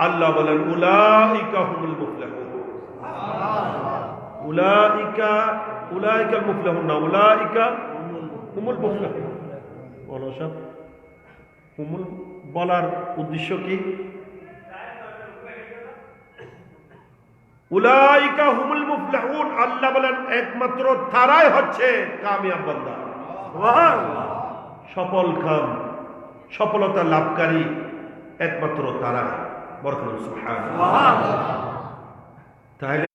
আল্লাহ বলেন উলাইকা হুমুল মুফলিহুন। উলাইকাল মুফলিহুন না, উলাইকা হুমুল মুফলিহুন। বলো সব হুমুল বলার উদ্দেশ্য কি? উলাইকা হুমুল মুফলিহুন, আল্লাহ বলেন একমাত্র তারাই হচ্ছে কামিয়াব বান্দা, সফল কাম, সফলতা লাভকারী একমাত্র তারা। বরকত সুবহানাল্লাহ। তাহলে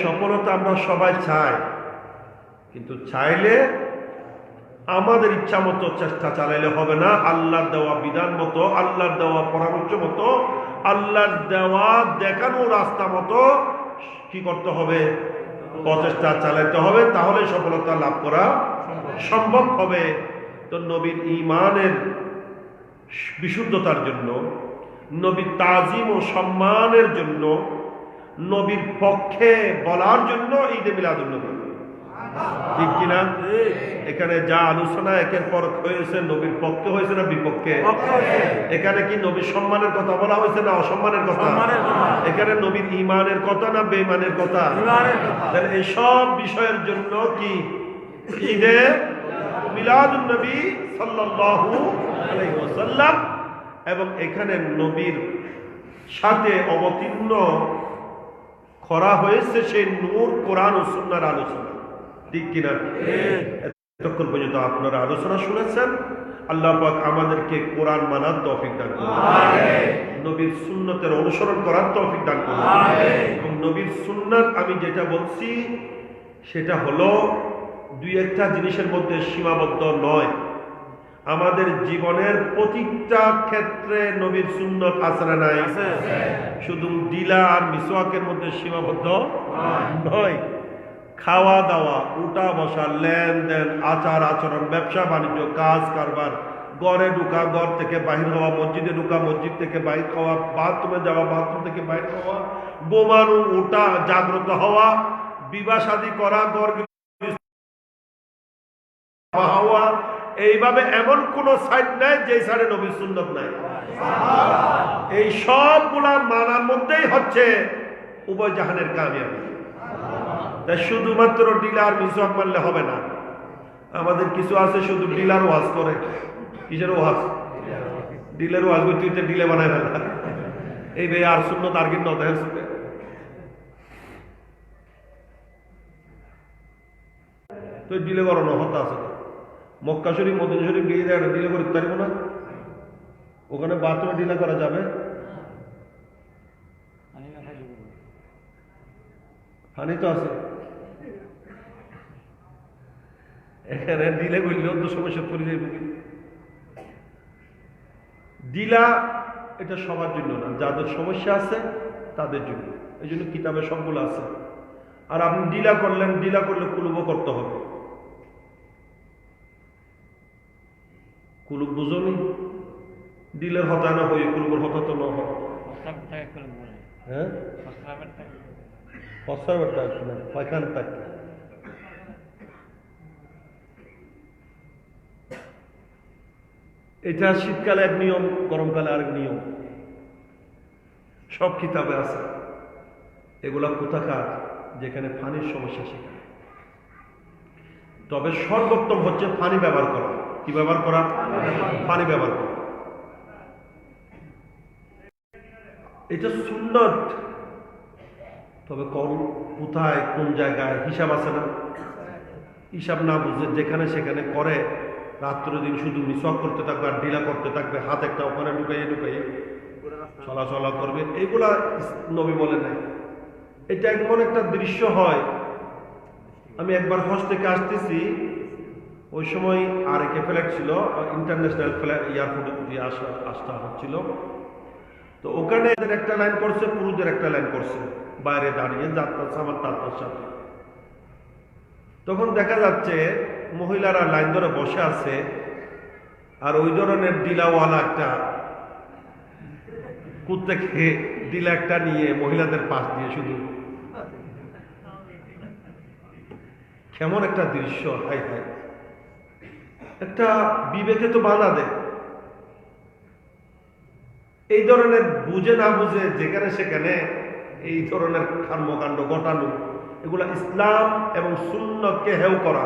সফলতা আমরা সবাই চাই, কিন্তু চাইলে আমাদের ইচ্ছা মতো চেষ্টা চালাইলে হবে না। আল্লাহর দেওয়া বিধান মতো, আল্লাহর দেওয়া পরামর্শ মতো, আল্লাহর দেওয়া দেখানো রাস্তা মতো কি করতে হবে? প্রচেষ্টা চালাইতে হবে, তাহলে সফলতা লাভ করা সম্ভব হবে। তো নবীর ঈমানের বিশুদ্ধতার জন্য, নবীর তাজিম ও সম্মানের জন্য, নবীর পক্ষে বলার জন্য ঈদে মিলাদুন্নবী, ঠিক কিনা? এখানে যা আলোচনা একের পর হয়েছে, নবীর পক্ষে হয়েছে না বিপক্ষে? এখানে কি নবীর সম্মানের কথা বলা হয়েছে না অসম্মানের কথা? এখানে নবীর ঈমানের কথা না বেঈমানের কথা? তাহলে এই সব বিষয়ের জন্য কি ঈদে মিলাদুন্নবী সাল্লাল্লাহু আলাইহি ওয়াসাল্লাম, এবং এখানে নবীর সাথে অবতীর্ণ করা হয়েছে সেই নূর কোরআন ও সুন্নাহর আলোচনা, ঠিক কিনা? এতক্ষণ পর্যন্ত আপনারা আলোচনা শুনেছেন। আল্লাহ পাক আমাদেরকে কোরআন মানার তৌফিক দান করুন, নবীর সুন্নতের অনুসরণ করার তৌফিক দান করুন। এবং নবীর সুন্নাত আমি যেটা বলছি সেটা হলো দুই একটা জিনিসের মধ্যে সীমাবদ্ধ নয়। আমাদের জীবনের প্রতিটা ক্ষেত্রে নবীর সুন্নত আছে না নাই? শুধু ডিলা আর মিসওয়াকের মধ্যে সীমাবদ্ধ নয়। খাওয়া দাওয়া, উঠা বসা, লেনদেন, আচার আচরণ, ব্যবসা বাণিজ্য, কাজ কারবার, ঘরে ঢুকা, ঘর থেকে বাহির হওয়া, মসজিদে ঢুকা, মসজিদ থেকে বাহির হওয়া, বাথরুমে যাওয়া, বাথরুম থেকে বাহির হওয়া, ঘুমানো, উঠা, জাগ্রত হওয়া, বিবাহ শাদী করা, ঘর হওয়া, এইভাবে এমন কোন সাইড নাই যে সাইডে নবীর সুন্নত নাই। এই সবগুলা মানার মধ্যেই হচ্ছে উভয় জাহানের কামিয়াবি। তাই শুধুমাত্র ডিলার মিসওয়াক মানলে হবে না। আমাদের কিছু আছে শুধু ডিলার ওয়াজ করে। কিসের ওয়াজ? ডিলের ওয়াজ করতে ডিলে বানায় ফেলা। এই ভাই আর সুন্নত আর কিন্তু তো ডিলে করানো হতা আছে। মক্কা শরীফ, মদিনা শরীফ গিয়ে যায় ডিলে করতে পারবো না? ওখানে বাথরুমে ডিলে করা যাবে? পানি তো আছে। এখানে ডিলে করলেও তো সমস্যা পড়ে যাবে। ডিলা এটা সবার জন্য না, যাদের সমস্যা আছে তাদের জন্য। এই জন্য কিতাবে সবগুলো আছে। আর আপনি ডিলা করলেন, ডিলা করলে কুলুবও করতে হবে। কুলুব বুঝনি? ডিলের হতা না হয়ে কুলুবের হতা তো না হয়। হ্যাঁ, পায়খান থাকে। এটা শীতকালে এক নিয়ম, গরমকালে আরেক নিয়ম। সব কিতাবে আছে। এগুলা কোথাকার? যেখানে পানির সমস্যা সেখানে। তবে সর্বোত্তম হচ্ছে পানি ব্যবহার করা। কি ব্যবহার করা? পানি ব্যবহার করা। এটা সুন্নত। তবে কোথায়, কোন জায়গায় হিসাব আছে না? হিসাব না বুঝে যেখানে সেখানে করে, রাত্র দিন শুধু মিসওয়াক করতে থাকবে আর ঢিলা করতে থাকবে, হাত একটা ওখানে ঢুকাইয়ে ঢুকাইয়ে চলাচলা করবে। এগুলা নবী বলে নাই। এটা এমন একটা দৃশ্য হয়। আমি একবার হজ থেকে আসতেছি, ওই সময় আর একে ফ্লাইট ছিল, ইন্টারন্যাশনাল ফ্লাইট, এয়ারপোর্টে দিয়ে আসতে হচ্ছিল। তো ওখানে এদের একটা লাইন করছে, পুরুষদের একটা লাইন করছে, বাইরে দাঁড়িয়ে যাত্রা আমার তার সাথে। তখন দেখা যাচ্ছে মহিলারা লাইন ধরে বসে আছে, আর ওই ধরনের ডিলাওয়ালা একটা কুত্তে খেয়ে ডিলা একটা নিয়ে মহিলাদের পাশ দিয়ে শুধু কেমন একটা দৃশ্য! হাই হাই, একটা বিবেকে তো বাধা দেয়। এই ধরনের বুঝে না বুঝে যেখানে সেখানে এই ধরনের কর্মকাণ্ড ঘটানো, এগুলা ইসলাম এবং সুন্নতকে হেয় করা,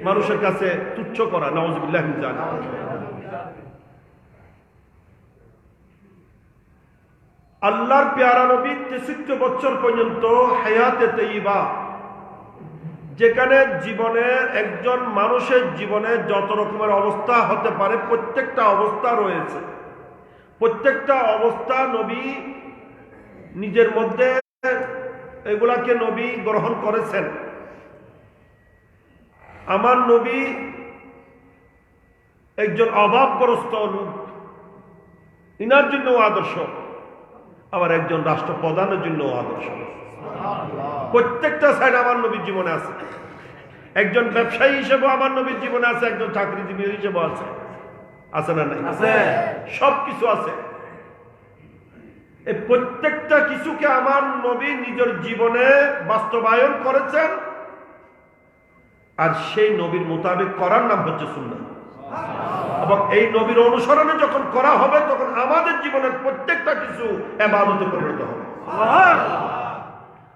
মানুষের কাছে তুচ্ছ করা। নাউজুবিল্লাহ মিন যালিক। আল্লাহর পেয়ারা নবী 63 বছর পর্যন্ত হায়াতে তৈয়বা, যেখানে জীবনে একজন মানুষের জীবনে যত রকমের অবস্থা হতে পারে প্রত্যেকটা অবস্থা রয়েছে। প্রত্যেকটা অবস্থা নবী নিজের মধ্যে এগুলাকে নবী গ্রহণ করেছেন। আমার নবী একজন অভাবগ্রস্ত লোক, ইনার জন্য আদর্শ, আবার একজন রাষ্ট্রপ্রধানের জন্য আদর্শ। প্রত্যেকটা সাইড আমার নবীর জীবনে আছে। একজন ব্যবসায়ী হিসেবে আমার নবীর জীবনে আছে, একজন চাকরিজীবী হিসেবে আছে। আছে না নাই? সবকিছু আছে। এই প্রত্যেকটা কিছুকে আমার নবী নিজের জীবনে বাস্তবায়ন করেছেন, আর সেই নবীর মোতাবেক করার নাম হচ্ছে সুন্নাহ। এবং এই নবীর অনুসরণে যখন করা হবে তখন আমাদের জীবনের প্রত্যেকটা কিছু ইবাদতে পরিণত হবে।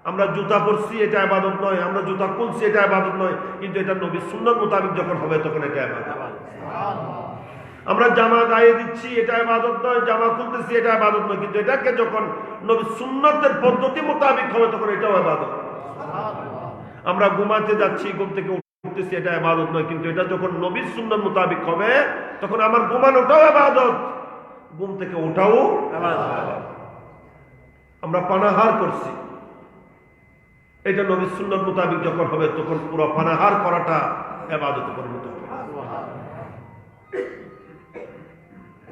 আমরা জুতা পরছি, এটা ইবাদত নয়। আমরা জুতা খুলছি, এটা ইবাদত নয়। কিন্তু এটা নবীর সুন্নাত মোতাবেক যখন হবে তখন এটা ইবাদত। আমরা জামা গায়ে দিচ্ছি, এটা ইবাদত নয়। জামা খুলতেছি, এটা ইবাদত নয়। কিন্তু এটাকে যখন নবীর সুন্নাতের পদ্ধতি মোতাবেক হবে তখন এটাও ইবাদত। আমরা ঘুমাতে যাচ্ছি, ঘুম থেকে উঠতেছি, এটা ইবাদত নয়। কিন্তু এটা যখন নবীর সুন্নাত মোতাবেক হবে তখন আমার ঘুমানোটাও ইবাদত, ঘুম থেকে ওঠাও ইবাদত। আমরা পানাহার করছি, এটা নবীর সুন্নাত মোতাবেক যখন হবে তখন পুরো পানাহার করাটা ইবাদতে পরিণত হবে।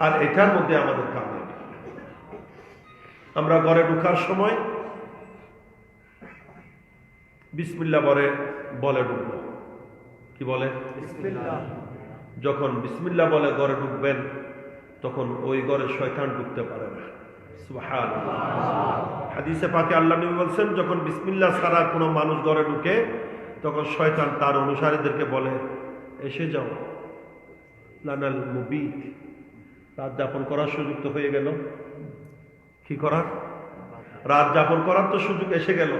আর এটার মধ্যে আমাদের কাজ। আমরা ঘরে ঢোকার সময় বিসমিল্লাহ বলে ঢুকবো। কি বলে? বিসমিল্লাহ। যখন বিসমিল্লাহ বলে ঘরে ঢুকবেন তখন ওই ঘরে শয়তান ঢুকতে পারে না। সুবহানাল্লাহ। হাদিসে পাকে আল্লাহ নবী বলছেন, যখন বিসমিল্লাহ ছাড়া কোনো মানুষ ঘরে ঢুকে তখন শয়তান তার অনুসারীদেরকে বলে, এসে যাও, লানাল মুবিত, রাত যাপন করার সুযোগ তো হয়ে গেল। কি করার? রাত যাপন করার তো সুযোগ এসে গেল।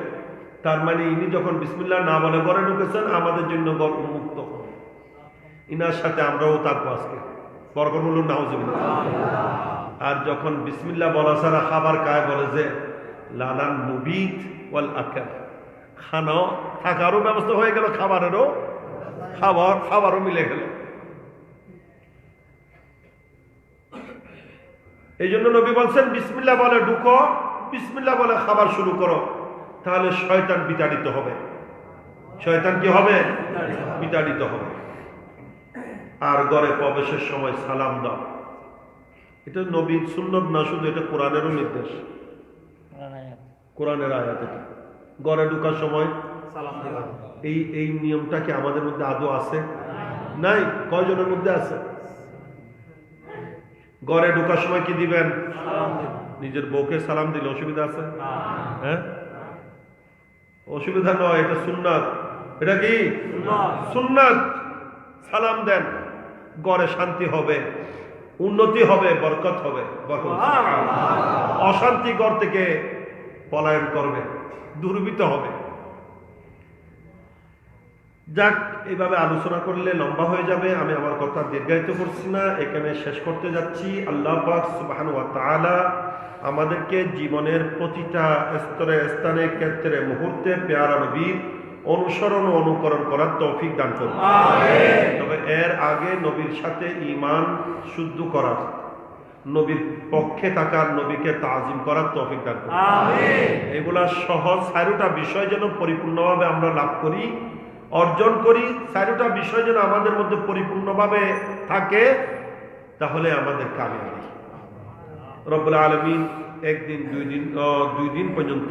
তার মানে ইনি যখন বিসমিল্লাহ না বলে ঘরে ঢুকেছেন, আমাদের জন্য ঘর উন্মুক্ত। ইনার সাথে আমরাও থাকবো আজকে। বরকত বলুন নাউজুবিল্লাহ। আর যখন বিসমিল্লাহ বলা ছাড়া খাবার খায়, বলে যে লানাল মুবিত ওয়াল আকাল, খানাও থাকারও ব্যবস্থা হয়ে গেল, খাবারও মিলে গেল। এই জন্য নবী বলছেন, বিসমিল্লাহ বলে ঢুকো, বিসমিল্লাহ বলে খাবার শুরু করো, তাহলে শয়তান বিতাড়িত হবে। শয়তান কি হবে? বিতাড়িত হবে। আর ঘরে প্রবেশের সময় সালাম দাও। এটা নবীর সুন্নাত না শুধু, এটা কোরআনেরও নির্দেশ, কোরআনের আয়াত। এটা ঘরে ঢোকার সময় সালাম দিবা। এই নিয়মটা কি আমাদের মধ্যে আদৌ আছে? নাই। কয়জনের মধ্যে আছে? ঘরে ঢোকার সময় কি দিবেন? নিজের বউকে সালাম দিলে অসুবিধা আছে? হ্যাঁ, অসুবিধা নয়, এটা সুন্নাত। এটা কি সুন্নাত? সালাম দেন, ঘরে শান্তি হবে, উন্নতি হবে, বরকত হবে। অশান্তি ঘর থেকে পলায়ন করবে, দুর্বৃত্ত হবে। যাক, এইভাবে আলোচনা করলে লম্বা হয়ে যাবে। আমি আমার কথা দীর্ঘায়িত করছি না, এখানে শেষ করতে যাচ্ছি। আল্লাহ পাক সুবহানাহু ওয়া তাআলা আমাদেরকে জীবনের প্রতিটা স্তরে, স্থানে, ক্ষেত্রে, মুহূর্তে পেয়ারা নবীর অনুসরণ ও অনুকরণ করার তৌফিক দান করুন। তবে এর আগে নবীর সাথে ঈমান শুদ্ধ করার, নবীর পক্ষে থাকার, নবীকে তাজিম করার তৌফিক দান করুন। এগুলা সহজ 4টা বিষয় যেন পরিপূর্ণভাবে আমরা লাভ করি, অর্জন করি। 4টা বিষয় যেন আমাদের মধ্যে পরিপূর্ণভাবে থাকে, তাহলে আমাদের কামিয়াবি। রব্বুল আলামিন একদিন, 2 দিন পর্যন্ত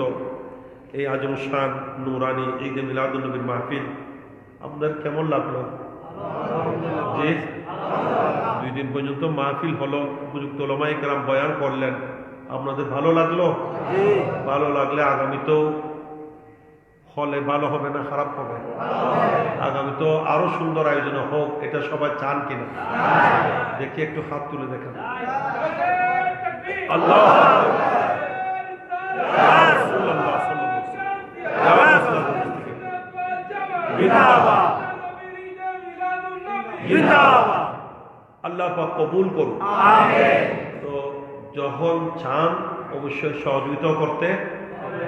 এই আজম শান নুরানি ঈদে মিলাদুন নবীর মাহফিল আপনাদের কেমন লাগলো? জি, 2 দিন পর্যন্ত মাহফিল হলো, উপযুক্ত উলামায়ে কেরাম বয়ান করলেন। আপনাদের ভালো লাগলো? ভালো লাগলে আগামীতেও হলে ভালো হবে না খারাপ হবে? আগামী তো আরো সুন্দর আয়োজন হোক, এটা সবাই চান কিনা? দেখি একটু হাত তুলে দেখেন। আল্লাহ আল্লাহ পাক কবুল করুন। তো যখন চান অবশ্যই সহযোগিতা করতে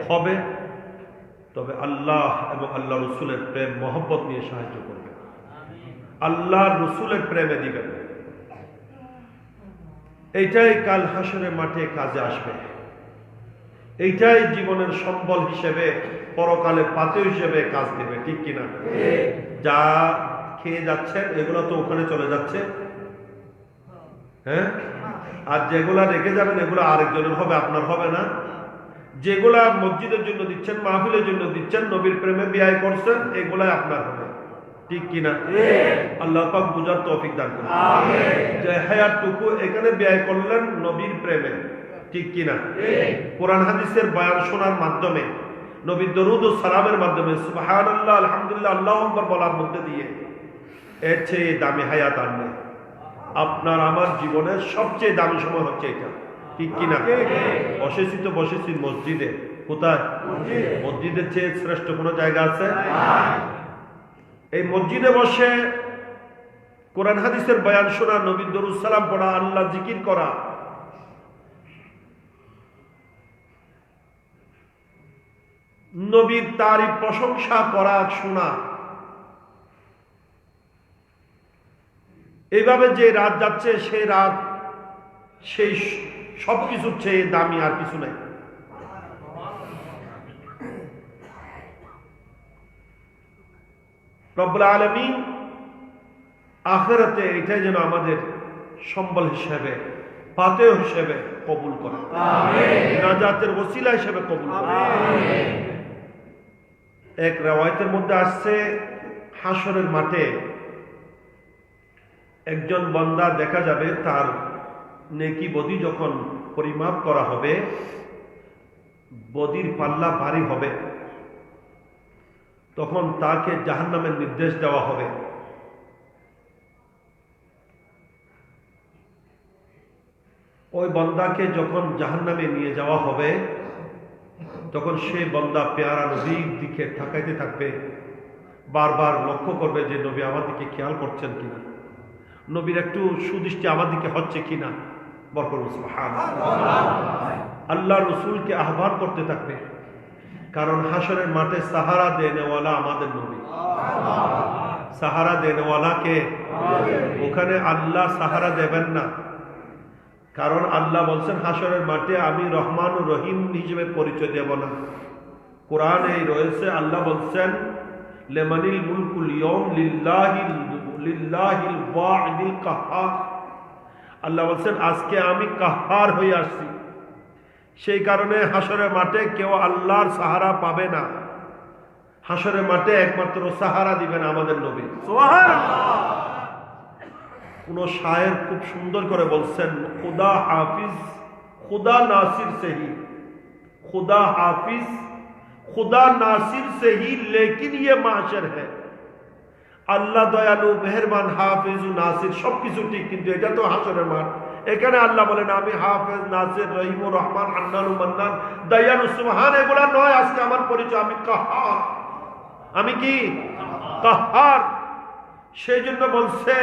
হবে, তবে আল্লাহ এবং আল্লাহ রসুলের প্রেম মহব্বত নিয়ে সাহায্য করবে, আল্লাহ রসুলের প্রেমে দিবেন। এইটাই কাল হাসরের মাঠে কাজে আসবে, এইটাই জীবনের সম্বল হিসেবে পরকালে পাতে হিসেবে কাজ দেবে, ঠিক কিনা? যা খেয়ে যাচ্ছেন এগুলো তো ওখানে চলে যাচ্ছে, হ্যাঁ, আর যেগুলা রেখে যাবেন এগুলো আরেকজনের হবে, আপনার হবে না। যেগুলা মসজিদের জন্য দিচ্ছেন, মাহফিলের জন্য দিচ্ছেন, নবীর প্রেমে ব্যয় করছেন, এগুলাই আপনার হবে, ঠিক কিনা? আল্লাহ পাক বুঝার তৌফিক দান করুন। যে হায়াতটুকু এখানে ব্যয় করলেন নবীর প্রেমে, ঠিক কিনা? কোরআন হাদিসের বয়ান শোনার মাধ্যমে, নবীর দরুদ ও সালামের মাধ্যমে, সুবহানাল্লাহ আলহামদুলিল্লাহ আল্লাহু আকবার বলার মধ্যে দিয়ে এর চেয়ে দামি হায়াত আর নেই। আপনার আমার জীবনের সবচেয়ে দামি সময় হচ্ছে এটা, ঠিক কিনা? বসেছি তো বসেছি মসজিদে, কোথায়? মসজিদের চেয়ে শ্রেষ্ঠ কোনো জায়গা আছে? এই মসজিদে বসে কোরআন হাদিসের বয়ান শোনা, নবীর দরুদ সালাম পড়া, আল্লাহ জিকির করা, নবীর তারিফ প্রশংসা করা, শোনা, এইভাবে যে রাত যাচ্ছে সেই রাত সেই সবকিছুর চেয়ে দামি আর কিছু নাই। রব্বুল আলামিন আখিরাতে এটাই যেন আমাদের সম্বল হিসেবে, পাতেও হিসেবে কবুল করে, নাজাতের ওসিলা হিসেবে কবুল করে। এক রিওয়ায়াতের মধ্যে আসছে, হাসরের মাঠে একজন বান্দা দেখা যাবে, তার নেকি বদি যখন পরিমাপ করা হবে, বদির পাল্লা ভারী হবে, তখন তাকে জাহান্নামের নির্দেশ দেওয়া হবে। ওই বান্দাকে যখন জাহান্নামে নিয়ে যাওয়া হবে, তখন সেই বান্দা পেয়ারা নবীর দিকে তাকাইতে থাকবে, বারবার লক্ষ্য করবে যে নবী আমার দিকে খেয়াল করছেন কিনা, নবীর একটু সুদৃষ্টি আমার দিকে হচ্ছে কিনা। বরকত আল্লাহ রসুলকে আহ্বান করতে থাকবে, কারণ হাসরের মাঠে সাহারা দেনেওয়ালা আমাদের নবী। সাহারা দেনেওয়ালাকে ওখানে আল্লাহ সাহারা দেবেন না, কারণ আল্লাহ বলছেন হাসরের মাঠে আমি রহমান ও রহিম হিসেবে পরিচয় দেব না। কোরআনে রয়েছে, আল্লাহ বলছেন লিমানিল মুলকুল ইয়াউম লিল্লাহিল ওয়াহিদিল কাহ্হার। আল্লাহ বলছেন আজকে আমি কাহ্হার হয়ে আসছি, সেই কারণে হাসরের মাঠে কেউ আল্লাহর সাহারা পাবে না। হাসরের মাঠে একমাত্র সাহারা দিবেন আমাদের নবী। সুবহানাল্লাহ। কোন শায়ের খুব সুন্দর করে বলছেন, খুদা হাফিজ খুদা নাসির से ही, खुदा हाफिज खुदा नासिर से ही, लेकिन ये माशर है। আল্লাহ দয়ালু, মেহেরবান, হাফিজ, নাসির সবকিছু ঠিক, কিন্তু এটা তো হাসরের মাঠ। এখানে আল্লাহ বলেন আমি হাফিজ, নাসির, রহিম, রহমান, আন্নানু, মান্নান, দয়ালু, সুবহান, এগুলা নয় আজকে আমার পরিচয়। আমি কাহ্হার। আমি কি? কাহ্হার। সেই জন্য বলছে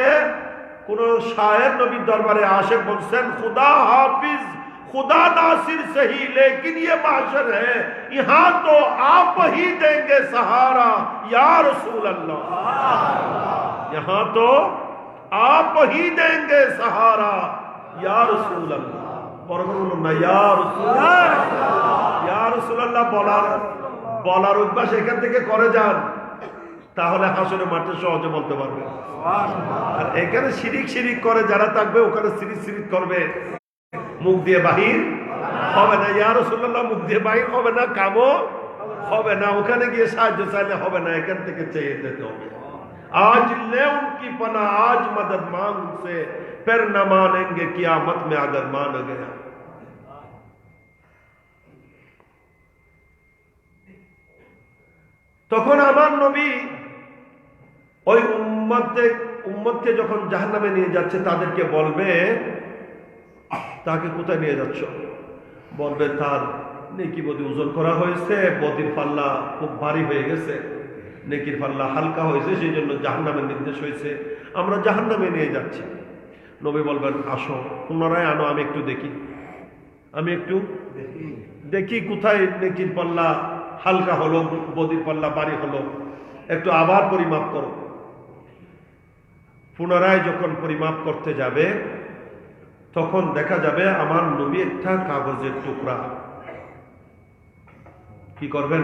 কোন শায়ের নবীর দরবারে আশেক বলছেন, খুদা হাফিজ खुदा नासिर सही, लेकिन ये माशर है, यहाँ तो आप ही देंगे सहारा या रसूल अल्लाह। यहाँ तो आप ही देंगे सहारा या रसूल अल्लाह। ना या रसूल अल्लाह বলার অভ্যাস এখান থেকে করে যান, তাহলে হাসরের মাঠে সহজে বলতে পারবে। আর এখানে শিরিক করে যারা থাকবে, ওখানে শিরিক করবে, মুখ দিয়ে বাহির হবে না। ইয়া রাসূলুল্লাহ মুখ দিয়ে বাহির হবে না, কামও হবে না, ওখানে গিয়ে সাহায্য চাইলে হবে না, এখান থেকে চেয়ে যেতে হবে। আজ লে উনকি পনা, আজ মদদ মাंग उनसे, फिर न मानेंगे कियामत में अगर मान गया। তখন আমার নবী ওই উম্মতকে যখন জাহান্নামে নিয়ে যাচ্ছে তাদেরকে বলবে, তাকে কোথায় নিয়ে যাচ্ছ? বলবে তার নেকি বদি ওজন করা হয়েছে, বদির পাল্লা খুব ভারী হয়ে গেছে, নেকির পাল্লা হালকা হয়েছে, সেই জন্য জাহান্নামের নির্দেশ হয়েছে, আমরা জাহান্নামে নিয়ে যাচ্ছি। নবী বলবেন আসো, পুনরায় আনো, আমি একটু দেখি কোথায় নেকির পাল্লা হালকা হলো, বদির পাল্লা ভারী হলো, একটু আবার পরিমাপ করো। পুনরায় যখন পরিমাপ করতে যাবে তখন দেখা যাবে আমার নবী একটা কাগজের টুকরা কি করবেন?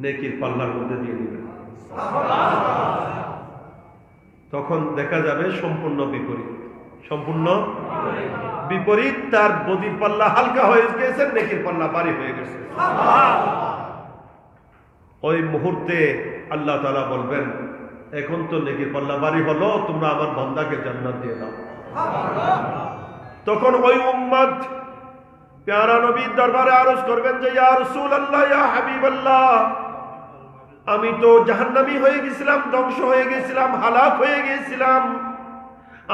নেকির পাল্লার মধ্যে দিয়ে দিবেন। তখন দেখা যাবে সম্পূর্ণ বিপরীত, তার বদির পাল্লা হালকা হয়ে গেছে, নেকির পাল্লা ভারী হয়ে গেছে। ওই মুহূর্তে আল্লাহ তাআলা বলবেন, এখন তো নেকির পাল্লা ভারী হলো, তোমরা আমার বান্দাকে জান্নাত দিয়ে দাও। তখন ওই উম্মত প্যারা নবীর দরবারে আরজ করবেন যে ইয়া রাসূলুল্লাহ, ইয়া হাবিবাল্লাহ, আমি তো জাহান্নামী হয়ে গেছিলাম, ধ্বংস হয়ে গেছিলাম, হালাক হয়ে গেছিলাম,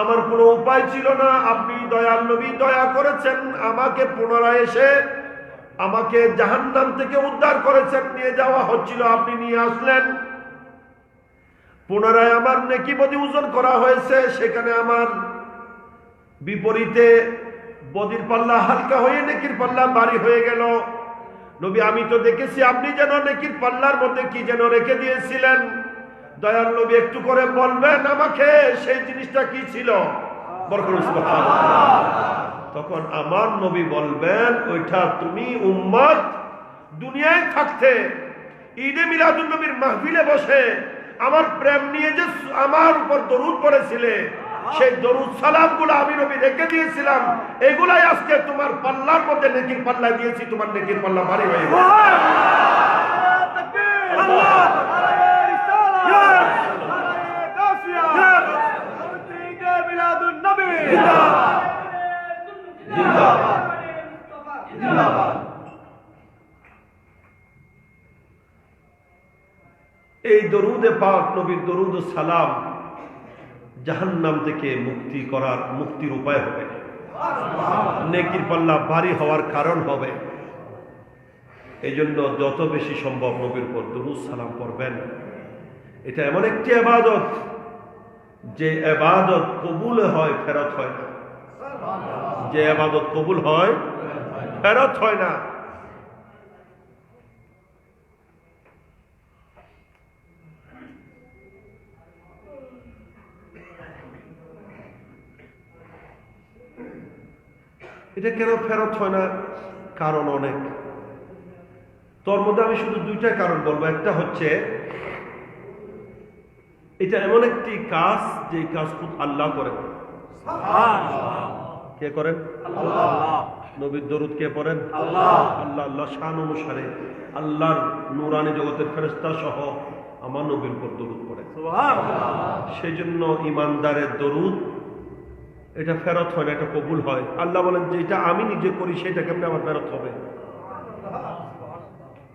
আমার কোনো উপায় ছিল না। আপনি দয়াল নবী দয়া করেছেন, আমাকে পুনরায় এসে আমাকে জাহান্নাম থেকে উদ্ধার করেছেন, নিয়ে যাওয়া হচ্ছিল, আপনি নিয়ে আসলেন। পুনরায় আমার নেকি বদি ওজন করা হয়েছে, সেখানে আমার বিপরীতে বদির পাল্লা হালকা হয়ে নেকির পাল্লা ভারী হয়ে গেল। নবী, আমি তো দেখেছি আপনি যেন নেকির পাল্লার মধ্যে কি যেন রেখে দিয়েছিলেন, দয়াল নবী একটু করে বলবেন আমাকে সেই জিনিসটা কি ছিল? তখন আমার নবী বলবেন, ওইটা তুমি উম্মত দুনিয়ায় থাকতে ঈদে মিলাদুন নবীর মাহফিলে বসে আমার প্রেম নিয়ে যে আমার উপর দরুদ পড়েছিলে, সেই দরুদ সালাম গুলো আমি নবী রেখে দিয়েছিলাম, এগুলাই আজকে তোমার পাল্লার মধ্যে নেকির পাল্লা দিয়েছি, তোমার নেকির পাল্লা ভারী হয়ে গেছে। এই দরুদে পাক নবীর দরুদ ও সালাম জাহান্নাম থেকে মুক্তির উপায় হবে, নেকির পাল্লা ভারী হওয়ার কারণ হবে। এই জন্য যত বেশি সম্ভব নবীর উপর দরুদ সালাম পড়বেন। এটা এমন একটি ইবাদত যে ইবাদত কবুল হয়, ফেরত হয় না। যে ইবাদত কবুল হয়, ফেরত হয় না। এটা কেন ফেরত হয় না? কারণ অনেক। তোর মধ্যে আমি শুধু দুইটা কারণ বলবো। একটা হচ্ছে এটা এমন একটি কাজ যে কাজ খুব আল্লাহ করেন। কে করেন? নবীর দরুদ কে পড়েন? আল্লাহ। আল্লাহ শান অনুসারে আল্লাহর নূরানি জগতের ফেরেশতা সহ আমার নবীর উপর দরুদ পড়ে। সেই জন্য ইমানদারের দরুদ এটা ফেরত হয় না, এটা কবুল হয়। আল্লাহ বলেন যে এটা আমি নিজে করি সেটা কেমনে আমার ফেরত হবে?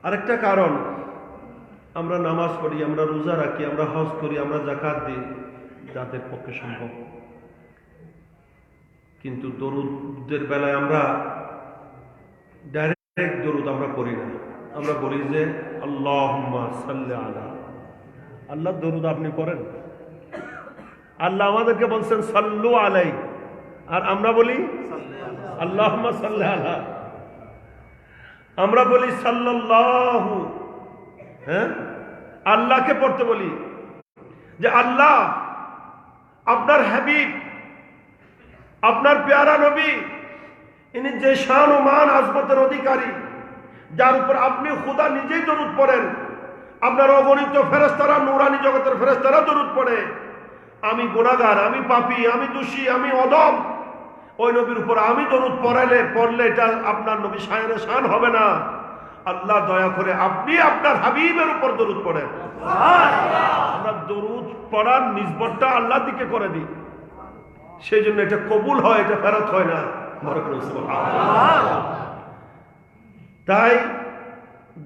আরেকটা কারণ, আমরা নামাজ পড়ি, আমরা রোজা রাখি, আমরা হজ করি, আমরা যাকাত দিই, যাদের পক্ষে সম্ভব। কিন্তু দরুদের বেলায় আমরা ডাইরেক্ট দরুদ আমরা পড়ি না। আমরা বলি যে আল্লাহুম্মা সাল্লি আলা। আল্লাহ দরুদ আপনি পড়েন, আল্লাহ আমাদেরকে বলছেন সাল্লু আলাই, আর আমরা বলি আল্লাহুম্মা সাল্লি আলা। আমরা বলি সাল্লাল্লাহু, হ্যাঁ, আল্লাহকে পড়তে বলি যে আল্লাহ আপনার হাবিব, আপনার প্যারা নবী, ইনি যে শান ও মান আজমতের অধিকারী, যার উপর আপনি খুদা নিজেই দরুদ পড়েন, আপনার অগণিত ফেরেশতারা, নূরানি জগতের ফেরেশতারা দরুদ পড়ে। আমি গুনাহগার, আমি পাপী, আমি দোষী, আমি অদম, ওই নবীর উপর আমি দরুদ পড়লে এটা আপনার নবী শায়রে শান হবে না। আল্লাহ দয়া করে আপনি আপনার হাবিবের উপর দরুদ পড়েন। আমরা দরুদ পড়ার নিসবতটা আল্লাহর দিকে করে দিই, সেই জন্য এটা কবুল হয়, এটা ফেরত হয় না। তাই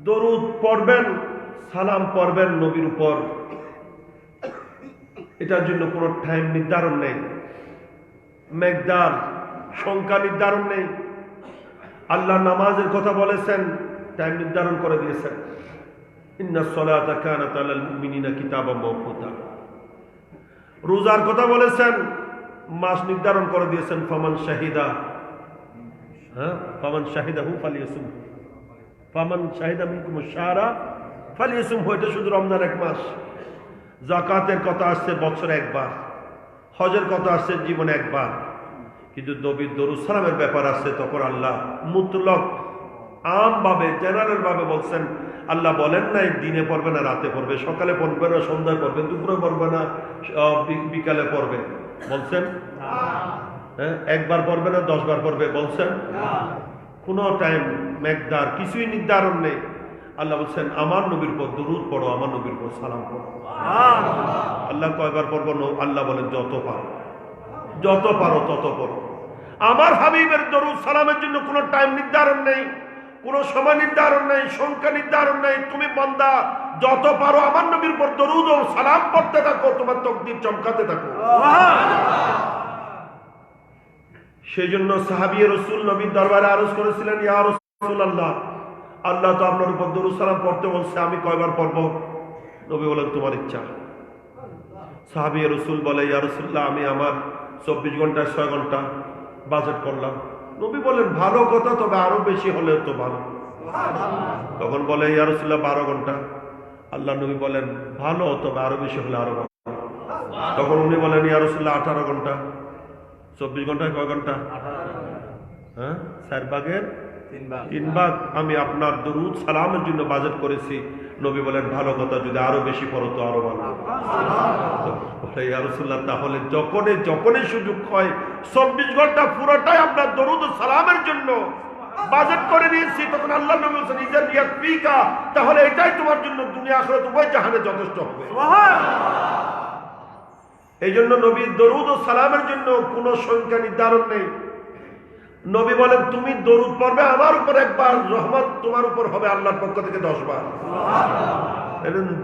দরুদ পড়বেন, সালাম পড়বেন নবীর উপর, এটার জন্য কোনো টাইম নির্ধারণ নেই, মেকদার সংখ্যা নির্ধারণ নেই। আল্লাহ নামাজের কথা বলেছেন, টাইম নির্ধারণ করে দিয়েছেন, ইন্নাস সালাতা কানাত আলাল মুমিনিনা কিতাবাম মাওকুতা। রোজার কথা বলেছেন, মাস নির্ধারণ করে দিয়েছেন, ফামান শাহিদা, ফামান শাহিদাহু ফালিয়াসুম, ফামান শাহিদা মিনকুমুশ শাহরা ফালিয়াসুম। এটা শুধু রমজান এক মাস। যাকাতের কথা আসছে বছরে একবার, হজের কথা আসছে জীবনে একবার, কিন্তু নবীর দরুদ সালামের ব্যাপার আসছে তখন আল্লাহ মুতলক আমভাবে জেনারেল ভাবে বলছেন। আল্লাহ বলেন নাই দিনে পড়বে না রাতে পড়বে, সকালে পড়বে না সন্ধ্যায় পড়বে, দুপুরে পড়বে না বিকালে পড়বে, বলছেন? একবার পড়বে না 10 বার পড়বে, বলছেন? কোনো টাইম মেকদার কিছুই নির্ধারণ নেই। আল্লাহ বলছেন আমার নবীর পর দরুদ পড়ো, আমার নবীর পর সালাম পড়ো। আল্লাহ কয়বার পড়বো? আল্লাহ বলেন যত পারো, যত পারো তত পড়ো। আমার হাবিবের দরুদ সালামের জন্য কোনো টাইম নির্ধারণ নেই, কোনো সময় নির্ধারণ নেই, সংখ্যা নির্ধারণ নেই। তুমি বান্দা যত পারো আমার নবীর উপর দরুদ ও সালাম পড়তে থাকো, তোমার তাকদীর চমকাতে থাকো। সেই জন্য সাহাবী রাসূল নবীর দরবারে আরজ করেছিলেন, ইয়া রাসূলুল্লাহ, আল্লাহ তো আপনার উপর দরুদ সালাম পড়তে বলছে, আমি কয়বার পড়বো? নবী বলেন তোমার ইচ্ছা। সাহাবী রাসূল বলে, ইয়া রাসূলুল্লাহ, আমি আমার 24 ঘন্টায় 6 ঘন্টা বাজেট করলাম। নবী বলেন ভালো কথা, তবে আরো বেশি হলে তো ভালো। তখন বলে, ইয়া রাসূলুল্লাহ 12 ঘন্টা। আল্লাহ নবী বলেন ভালো, তবে আরো বেশি হলে আরো ভালো। তখন উনি বলেন, ইয়া রাসূলুল্লাহ 18 ঘন্টা। 24 ঘন্টায় কয় ঘন্টা? 4 ভাগের 3 ভাগ আমি আপনার দরুদ সালামের জন্য বাজেট করেছি। নবী বলেন ভালো কথা, যদি আরো বেশি পড়ো তো আরো ভালো। ইয়া রাসূলুল্লাহ, তাহলে যখনই সুযোগ হয় 24 ঘন্টা পুরোটাই আপনার দরুদ সালামের জন্য বাজেট করে নিয়েছি। তখন আল্লাহ নবী বলেন, ইজা ইয়াকফিকা, তাহলে এটাই তোমার জন্য দুনিয়া আখিরাত উভয় জাহানে যথেষ্ট হবে। এই জন্য নবীর দরুদ ও সালামের জন্য কোনো সংখ্যা নির্ধারণ নেই। নবী বলেন তুমি দরুদ পড়বে আমার উপর একবার, রহমত তোমার উপর হবে আল্লাহর পক্ষ থেকে 10 বার।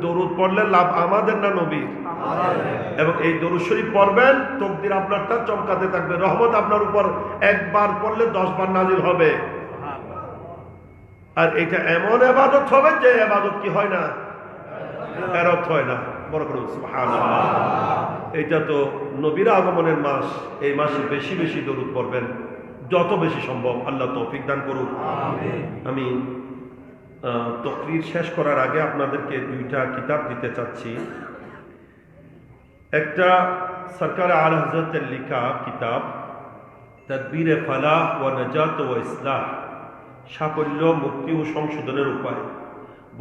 দরুদ পড়লে লাভ আমাদের না নবীর? এবং এই দরুদ শরীফ পড়বেন, তাকদীর আপনারটা চমকাতে থাকবে, রহমত আপনার উপর একবার পড়লে 10 বার নাজিল হবে। আর এটা এমন ইবাদত হবে যে ইবাদত কি হয় না, ফেরত হয় না। বড় করে সুবহানাল্লাহ। এটা তো নবীর আগমনের মাস, এই মাসে বেশি বেশি দরুদ পড়বেন যত বেশি সম্ভব। আল্লাহ তৌফিক দান করুন। আমি তাকরীর শেষ করার আগে আপনাদেরকে 2টা কিতাব দিতে চাচ্ছি। একটা সরকার আলা হযরতের লেখা কিতাব তাদবীরে ফালাহ ওয়া নাজাত ওয়া ইসলাহ, সাফল্য, মুক্তি ও সংশোধনের উপায়।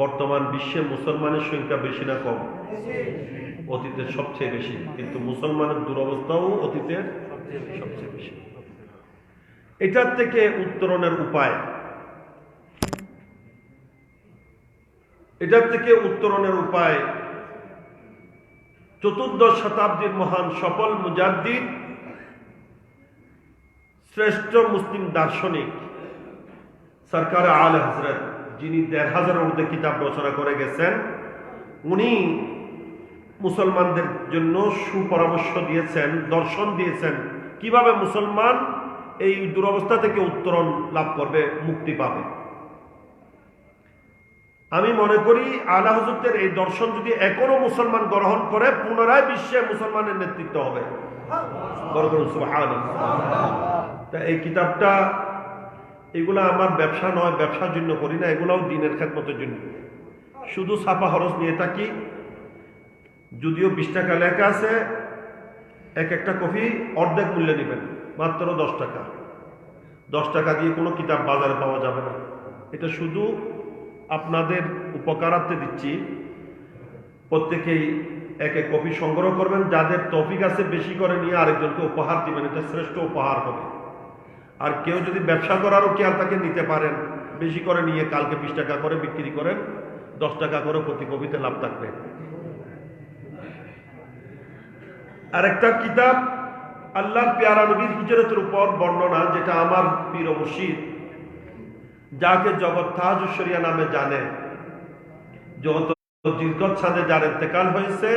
বর্তমান বিশ্বে মুসলমানের সংখ্যা বেশি না কম? অতীতের সবচেয়ে বেশি, কিন্তু মুসলমানের দুরবস্থাও অতীতের সবচেয়ে বেশি। এটার থেকে উত্তরণের উপায়, চতুর্দশ শতাব্দীর মহান সফল মুজাদ্দিদ, শ্রেষ্ঠ মুসলিম দার্শনিক সরকার আলে হযরত, যিনি ১৫০০ ঊর্ধ্বে কিতাব রচনা করে গেছেন, উনি মুসলমানদের জন্য সুপরামর্শ দিয়েছেন, দর্শন দিয়েছেন কিভাবে মুসলমান এই দুরবস্থা থেকে উত্তরণ লাভ করবে, মুক্তি পাবে। আমি মনে করি আলা হযরতের এই দর্শন যদি এখনো মুসলমান গ্রহণ করে, পুনরায় বিশ্বে মুসলমানের নেতৃত্ব হবে। সুবহানাল্লাহ। তা এই কিতাবটা, এগুলা আমার ব্যবসা নয়, ব্যবসার জন্য করি না, এগুলাও দ্বীনের খেদমতের জন্য। শুধু ছাপা খরচ নিয়ে থাকি। যদিও 20 টাকা লেখা আছে, একটা কপি অর্ধেক মূল্যে নেবেন, মাত্র 10 টাকা। 10 টাকা দিয়ে কোনো কিতাব বাজারে পাওয়া যাবে না। এটা শুধু আপনাদের উপকারার্থে দিচ্ছি। প্রত্যেকেই এক কপি সংগ্রহ করবেন, যাদের তৌফিক আছে বেশি করে নিয়ে আরেকজনকে উপহার দিবেন, এটা শ্রেষ্ঠ উপহার হবে। আর কেউ যদি ব্যবসা করারও খেয়াল তাকে নিতে পারেন, বেশি করে নিয়ে কালকে 20 টাকা করে বিক্রি করেন, 10 টাকা করে প্রতি কপিতে লাভ থাকবে। আরেকটা কিতাব আল্লাহর পেয়ারা নবীর হিজরতের উপর বর্ণনা, যেটা আমার পীর ও মুর্শিদ, যাকে জগৎ তাজুশ শরিয়া নামে জানে, জগৎ জিলকত সাদে যার ইন্তেকাল হয়েছে,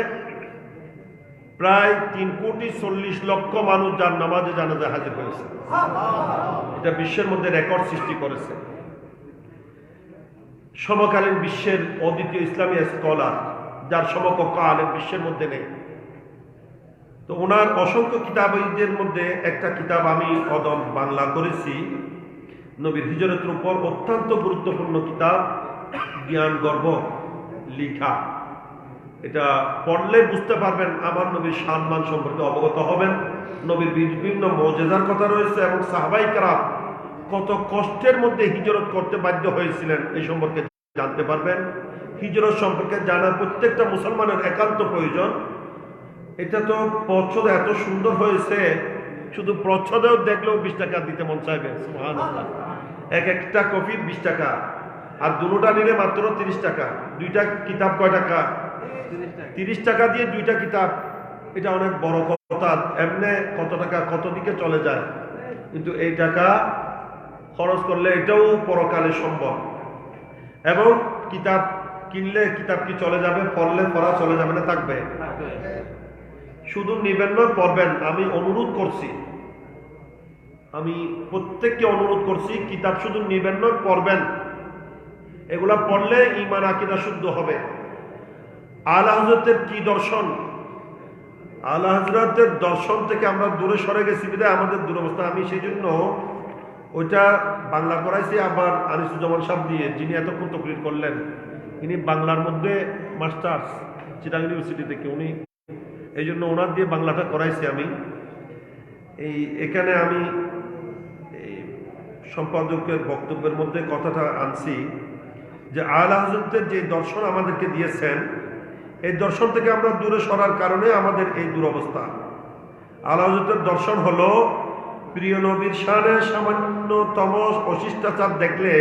প্রায় 3,40,00,000 মানুষ যার নামাজে জানাজা হাজির হয়েছে। এটা বিশ্বের মধ্যে রেকর্ড সৃষ্টি করেছে। সমকালীন বিশ্বের অদ্বিতীয় ইসলামী স্কলার, যার সমকক্ষ আলেম বিশ্বের মধ্যে নেই। তো ওনার অসংখ্য কিতাবের মধ্যে একটা কিতাব আমি কদম বাংলা করেছি, নবীর হিজরতের উপর অত্যন্ত গুরুত্বপূর্ণ কিতাব, জ্ঞান গর্ব লিখা। এটা পড়লে বুঝতে পারবেন, আমার নবীর সম্মান সম্পর্কে অবগত হবেন। নবীর বিভিন্ন মুজিজার কথা রয়েছে এবং সাহাবায়ে কেরাম কত কষ্টের মধ্যে হিজরত করতে বাধ্য হয়েছিলেন এই সম্পর্কে জানতে পারবেন। হিজরত সম্পর্কে জানা প্রত্যেকটা মুসলমানের একান্ত প্রয়োজন। এটা তো প্রচ্ছদ এত সুন্দর হয়েছে, শুধু প্রচ্ছদেও দেখলেও 20 টাকা দিতে মন চাইবে। সুবহানাল্লাহ। একটা কপি 20 টাকা, আর দুটোটা নিলে মাত্র 30 টাকা। দুইটা কিতাব কয় টাকা? 30 টাকা দিয়ে দুইটা কিতাব। এটা অনেক বড় কথা। এমনি কত টাকা কত দিকে চলে যায়, কিন্তু এই টাকা খরচ করলে এটাও পরকালে সম্ভব। এবং কিতাব কিনলে কিতাব কি চলে যাবে? পড়লে পড়া চলে যাবে না, থাকবে? শুধু নিবেন না, পড়বেন। আমি অনুরোধ করছি, আমি প্রত্যেককে অনুরোধ করছি, কিতাব শুধু নিবেন না, পড়বেন। এগুলা পড়লে ঈমান আকীদা শুদ্ধ হবে। আলা হযরতের কি দর্শন, আলা হযরতের দর্শন থেকে আমরা দূরে সরে গেছি বিধায় আমাদের দুরবস্থা। আমি সেই জন্য ওইটা বাংলা করাইছি, আবার আনিসুজ্জামান সাহেব দিয়ে, যিনি এতক্ষণ তকরির করলেন, ইনি বাংলার মধ্যে মাস্টার্স চিটাগং ইউনিভার্সিটি থেকে, উনি এই জন্য ওনার দিয়ে বাংলাটা করাইছি আমি। এখানে আমি সম্পাদকের বক্তব্যের মধ্যে কথাটা আনছি যে আলা হযরতের যে দর্শন আমাদেরকে দিয়েছেন, এই দর্শন থেকে আমরা দূরে সরার কারণে আমাদের এই দুরবস্থা। আলা হযরতের দর্শন হলো, প্রিয় নবীর শানে সামান্যতম অশিষ্টাচার দেখলে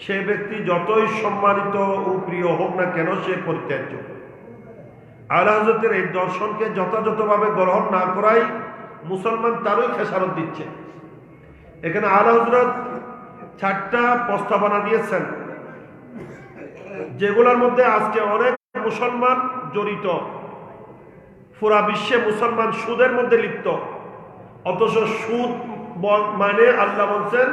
সে ব্যক্তি যতই সম্মানিত ও প্রিয় হোক না কেন, সে পরিত্যাজ্য। আলা হযরতের এই দর্শনকে যথাযথভাবে গ্রহণ না করাই মুসলমান তারই খেসারত দিচ্ছে। এখানে আলা হযরত 4টা প্রস্তাবনা দিয়েছেন, যেগুলোর মধ্যে আজকে অনেক মুসলমান জড়িত। পুরা বিশ্বে মুসলমান সুদের মধ্যে লিপ্ত, অথচ সুদ মানে আল্লাহ বলছেন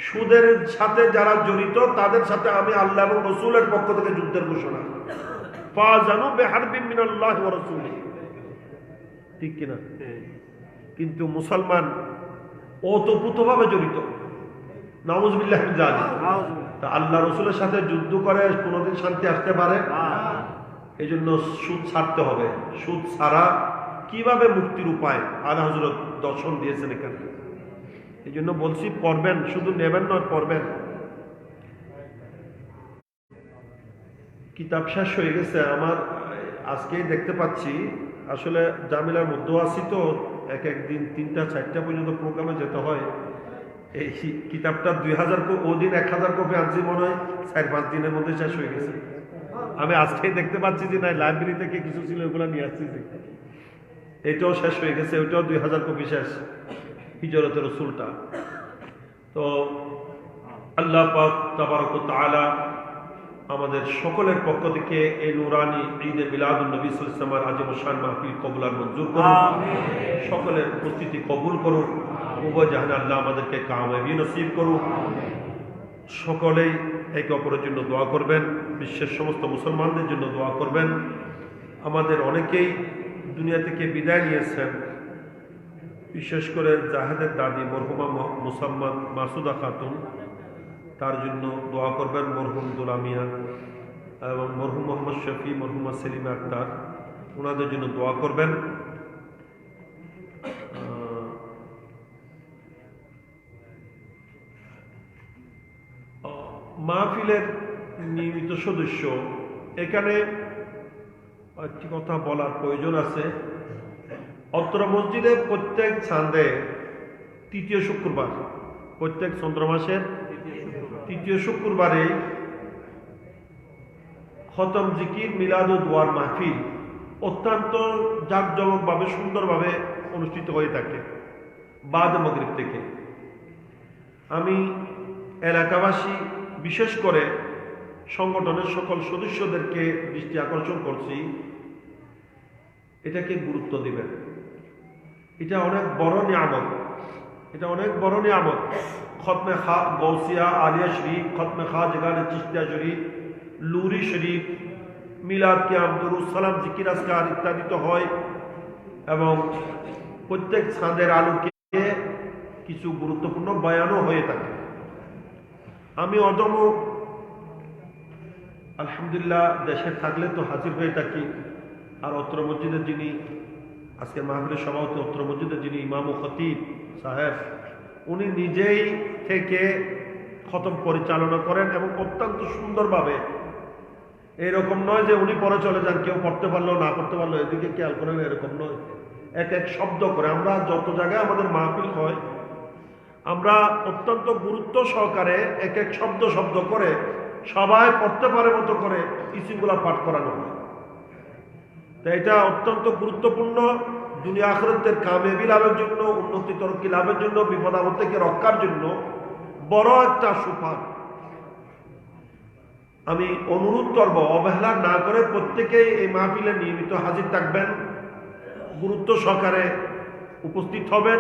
সুদের সাথে যারা জড়িত তাদের সাথে আমি আল্লাহ এবং রাসূলের পক্ষ থেকে যুদ্ধের ঘোষণা। ফাজানু বিহারবিন মিনাল্লাহি ওয়া রাসূলিহি, ঠিক কিনা? কিন্তু মুসলমান ওতপ্রোতভাবে জড়িত, নাউযুবিল্লাহি মিন যালিক। তা আল্লাহ রাসূলের সাথে যুদ্ধ করে কোনোদিন শান্তি আসতে পারে? এই জন্য সুদ ছাড়তে হবে। সুদ ছাড়া কিভাবে মুক্তির উপায় আলা হযরত দর্শন দিয়েছেন এখানে। এই জন্য বলছি, পড়বেন, শুধু নেবেন নয়, পড়বেন। কিতাব শেষ হয়ে গেছে আমার, আজকেই দেখতে পাচ্ছি। আসলে জামিলার মধ্যে আছি তো, একদিন 3টা-4টা পর্যন্ত প্রোগ্রামে যেতে হয়। এই কিতাবটা 2000 ওদিন 1000 কপি আনছি, মনে হয় 4-5 দিনের মধ্যে শেষ হয়ে গেছে। আমি আজকেই দেখতে পাচ্ছি যে না, লাইব্রেরি থেকে কিছু ছিল ওগুলো নিয়ে আসছি। এটাও শেষ হয়ে গেছে, ওইটাও 2000 কপি শেষ, হিজরতের রাসূলটা। তো আল্লাহ পাক তাবারক ওয়া তাআলা আমাদের সকলের পক্ষ থেকে এই নুরানি ঈদে মিলাদুন নবী সাল্লাল্লাহু আলাইহি ওয়াসাল্লামের আযীম শান মাহফিল কবুল আর মঞ্জুর করুন। সকলের উপস্থিতি কবুল করুন। উভয় জাহানে আল্লাহ আমাদেরকে কামিয়াবি নসিব করুন। সকলেই একে অপরের জন্য দোয়া করবেন, বিশ্বের সমস্ত মুসলমানদের জন্য দোয়া করবেন। আমাদের অনেকেই দুনিয়া থেকে বিদায় নিয়েছেন, বিশেষ করে জাহেদের দাদি মরহুমা মুসাম্মাদ মাসুদা খাতুন, তার জন্য দোয়া করবেন। মরহুম দুলামিয়া এবং মরহুম মোহাম্মদ শফি, মরহুমা সেলিমা আক্তার, ওনাদের জন্য দোয়া করবেন। মাহফিলের নিয়মিত সদস্য, এখানে একটি কথা বলার প্রয়োজন আছে। অত্র মসজিদে প্রত্যেক সানডে 3য় শুক্রবার, প্রত্যেক চন্দ্র মাসের 3য় শুক্রবারে খতম জিকির মিলাদ ও দোয়ার মাহফিল অত্যন্ত জাঁকজমকভাবে সুন্দরভাবে অনুষ্ঠিত হয়ে থাকে বাদ মাগরিব থেকে। আমি এলাকাবাসী, বিশেষ করে সংগঠনের সকল সদস্যদেরকে দৃষ্টি আকর্ষণ করছি, এটাকে গুরুত্ব দিবেন। এটা অনেক বড় নিয়ামত, এটা অনেক বড় নিয়ামত। খতমে খা গৌসিয়া আলিয়া শরীফ, খতমে খা জাগানে চিশতিয়া শরীফ, লুরি শরীফ, মিলাদ কিয়াম, দুরূদ সালাম, জিকির আজকার ইত্যাদি তো হয়, এবং প্রত্যেক চাঁদের আলোকে কিছু গুরুত্বপূর্ণ বয়ানও হয়ে থাকে। আমি অদম আলহামদুলিল্লাহ দেশে থাকলে তো হাজির হয়ে থাকি। আর অত্র মসজিদের যিনি আজকে মাহফিলের সভাপতি, অত্র মসজিদের যিনি ইমাম ও খতিব সাহেব, উনি নিজেই থেকে খতম পরিচালনা করেন এবং অত্যন্ত সুন্দরভাবে। এরকম নয় যে উনি পরে চলে যান, কেউ পড়তে পারলো না পড়তে পারলো এদিকে খেয়াল করেন, এরকম নয়। এক এক শব্দ করে, আমরা যত জায়গায় আমাদের মাহফিল হয় আমরা অত্যন্ত গুরুত্ব সহকারে এক এক শব্দ শব্দ করে সবাই পড়তে পারে মতো করে ইসিমগুলা পাঠ করানো হয়। তো এটা অত্যন্ত গুরুত্বপূর্ণ, দুনিয়া আখিরাতের কামিয়াবি লাভের জন্য, উন্নতি তরক্কি লাভের জন্য, বিপদ আপদ থেকে রক্ষার জন্য বড় একটা সুফল। আমি অনুরোধ করব, অবহেলা না করে প্রত্যেকেই এই মাহফিলে নিয়মিত হাজির থাকবেন, গুরুত্ব সহকারে উপস্থিত হবেন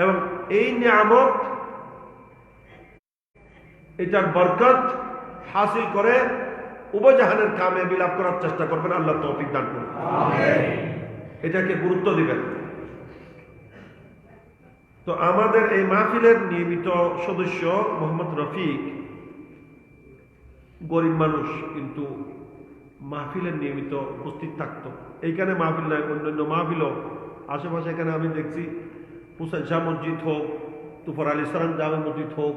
এবং এই নিয়ামত, এটার বরকত হাসিল করে উভয়জাহানের কামিয়াবি লাভ করার চেষ্টা করবেন। আল্লাহ তৌফিক দান করুন, এটাকে গুরুত্ব দিবেন। তো আমাদের এই মাহফিলের নিয়মিত সদস্য মোহাম্মদ রফিক গরিব মানুষ, কিন্তু মাহফিলের নিয়মিত উপস্থিত থাকতো। এইখানে মাহফিল নয়, অন্যান্য মাহফিলও আশেপাশে এখানে আমি দেখছি, হুসেন শাহ মসজিদ হোক, তুফর আলী সালাম জামে মসজিদ হোক,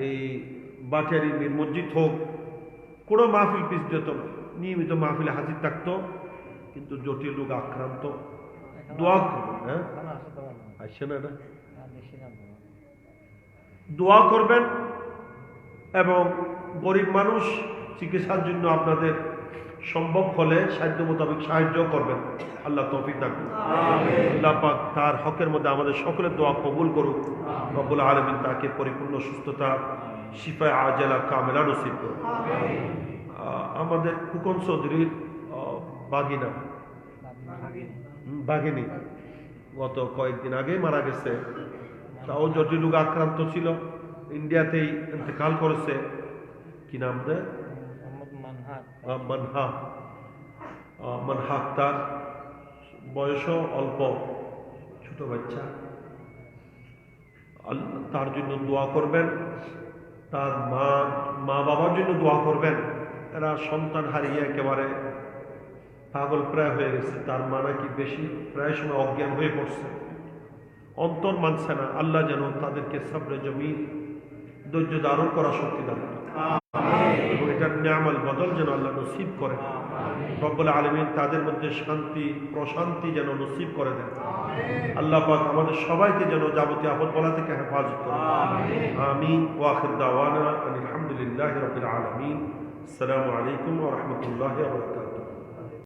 এই বাটিয়ারি মীর মসজিদ হোক, কোনো মাহফিল পিছ যেত না, নিয়মিত মাহফিলে হাজির থাকতো। কিন্তু জটিল রোগ আক্রান্ত, দোয়া করবেন। হ্যাঁ আসছে না, দোয়া করবেন এবং গরিব মানুষ চিকিৎসার জন্য আপনাদের সম্ভব হলে সাধ্য মোতাবেক সাহায্য করবেন। আল্লাহ তৌফিক দান করুন। আল্লাহ পাক তার হকের মধ্যে আমাদের সকলের দোয়া কবুল করুক। রব্বুল আলামিন তাকে পরিপূর্ণ সুস্থতা, শিফায়ে আজেলা কামেলা নসিব করুন। আমাদের ফুকন চৌধুরীর বাঘিনী গত কয়েকদিন আগে মারা গেছে। তাও জটিল রোগে আক্রান্ত ছিল, ইন্ডিয়াতেই ইন্তেকাল করেছে। কি নাম দেয়? মানহা। তার বয়সও অল্প, ছোট বাচ্চা। তার জন্য দোয়া করবেন, তার মা বাবার জন্য দোয়া করবেন। এরা সন্তান হারিয়ে একেবারে পাগল প্রায় হয়ে গেছে। তার মা নাকি বেশি প্রায় সময় অজ্ঞান হয়ে পড়ছে, অন্তর মানছে না। আল্লাহ যেন তাদেরকে সাবরে জমিন, ধৈর্য ধারণ করা শক্তি দান করেন এবং এটার নিয়ামল বদল যেন আল্লাহ নসিব করেন। রব্বুল আলামিন তাদের মধ্যে শান্তি প্রশান্তি যেন নসিব করে দেন। আল্লাহ পাক আমাদের সবাইকে যেন যাবতীয় আপদ বলা থেকে হেফাজত করেন। আমিন। ওয়া আখির দাওয়ানা আলহামদুলিল্লাহি রাব্বিল আলামিন। আসসালামু আলাইকুম ওয়া রাহমাতুল্লাহি ওয়া বারাকাতুহু।